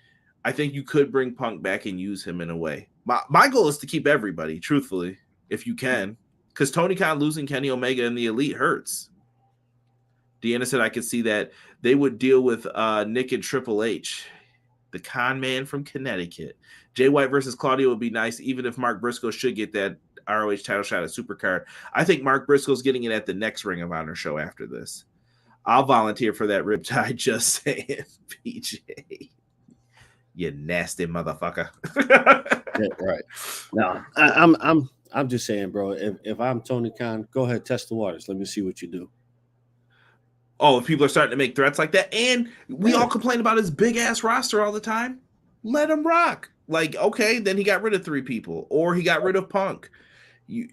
I think you could bring Punk back and use him in a way. My goal is to keep everybody, truthfully, if you can. Because Tony Khan losing Kenny Omega and the Elite hurts. Deanna said I could see that they would deal with Nick and Triple H, the con man from Connecticut. Jay White versus Claudio would be nice, even if Mark Briscoe should get that ROH title shot at Supercard. I think Mark Briscoe's getting it at the next Ring of Honor show after this. I'll volunteer for that riptide, just saying, PJ. You nasty motherfucker. Yeah, right. No, I'm just saying, bro. If I'm Tony Khan, go ahead, test the waters. Let me see what you do. Oh, if people are starting to make threats like that, and we all complain about his big ass roster all the time, let him rock. Like, okay, then he got rid of 3 people, or he got rid of Punk.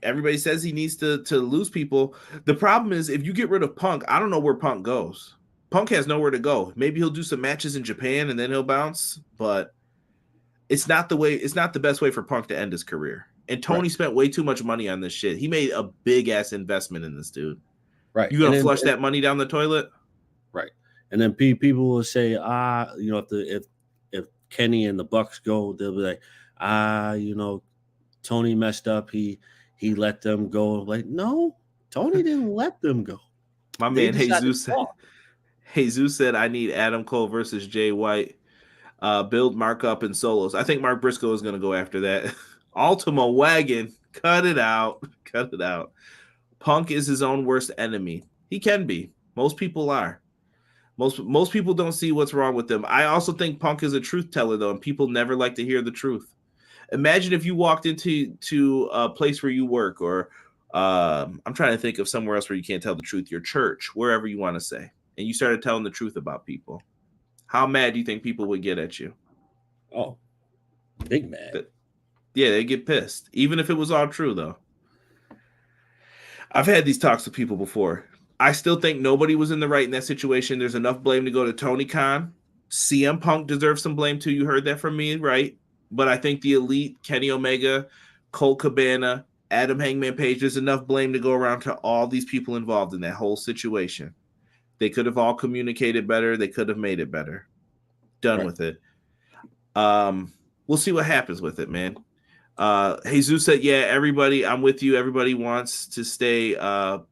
Everybody says he needs to lose people. The problem is, if you get rid of Punk, I don't know where Punk goes. Punk has nowhere to go. Maybe he'll do some matches in Japan and then he'll bounce, but it's not the way. It's not the best way for Punk to end his career. And Tony spent way too much money on this shit. He made a big ass investment in this dude. Right. You gonna flush that money down the toilet? Right. And then people will say, you know, if Kenny and the Bucks go, they'll be like, you know, Tony messed up. He let them go. Like, no, Tony didn't let them go. My man Jesus said, I need Adam Cole versus Jay White. Build Mark up in solos. I think Mark Briscoe is going to go after that. Ultima Wagon. Cut it out. Cut it out. Punk is his own worst enemy. He can be. Most people are. Most people don't see what's wrong with them. I also think Punk is a truth teller, though, and people never like to hear the truth. Imagine if you walked into a place where you work, or I'm trying to think of somewhere else where you can't tell the truth, your church, wherever you want to say, and you started telling the truth about people. How mad do you think people would get at you? Oh, big mad. Yeah, they get pissed. Even if it was all true, though. I've had these talks with people before. I still think nobody was in the right in that situation. There's enough blame to go to Tony Khan. CM Punk deserves some blame, too. You heard that from me, right? But I think the Elite, Kenny Omega, Colt Cabana, Adam Hangman Page, there's enough blame to go around to all these people involved in that whole situation. They could have all communicated better. They could have made it better. Done with it. We'll see what happens with it, man. Jesus said, yeah, everybody, I'm with you. Everybody wants to stay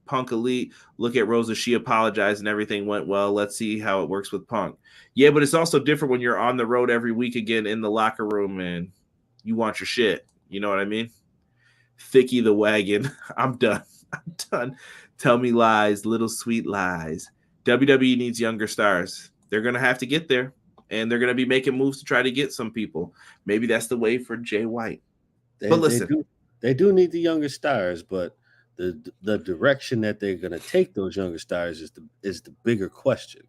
Punk Elite. Look at Rosa. She apologized and everything went well. Let's see how it works with Punk. Yeah, but it's also different when you're on the road every week again in the locker room and you want your shit. You know what I mean? Thicky the wagon. I'm done. I'm done. Tell me lies, little sweet lies. WWE needs younger stars. They're going to have to get there, and they're going to be making moves to try to get some people. Maybe that's the way for Jay White. But listen. They do need the younger stars, but the direction that they're going to take those younger stars is the bigger question.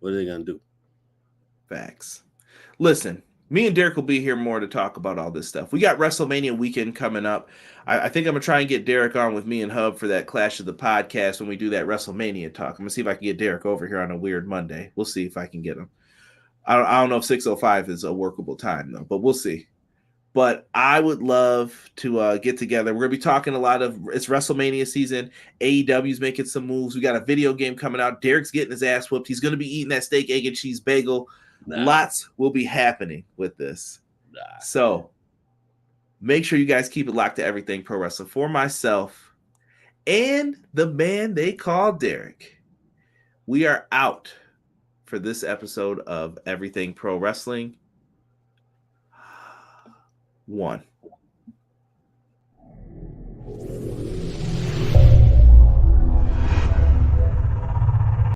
What are they going to do? Facts. Listen, me and Derek will be here more to talk about all this stuff. We got WrestleMania weekend coming up. I think I'm going to try and get Derek on with me and Hub for that Clash of the Podcast when we do that WrestleMania talk. I'm going to see if I can get Derek over here on a weird Monday. We'll see if I can get him. I don't know if 6:05 is a workable time, though, but we'll see. But I would love to get together. We're going to be talking a lot of – it's WrestleMania season. AEW's making some moves. We got a video game coming out. Derek's getting his ass whooped. He's going to be eating that steak, egg, and cheese bagel. Lots will be happening with this. So make sure you guys keep it locked to Everything Pro Wrestling. For myself and the man they call Derek, we are out for this episode of Everything Pro Wrestling. 1.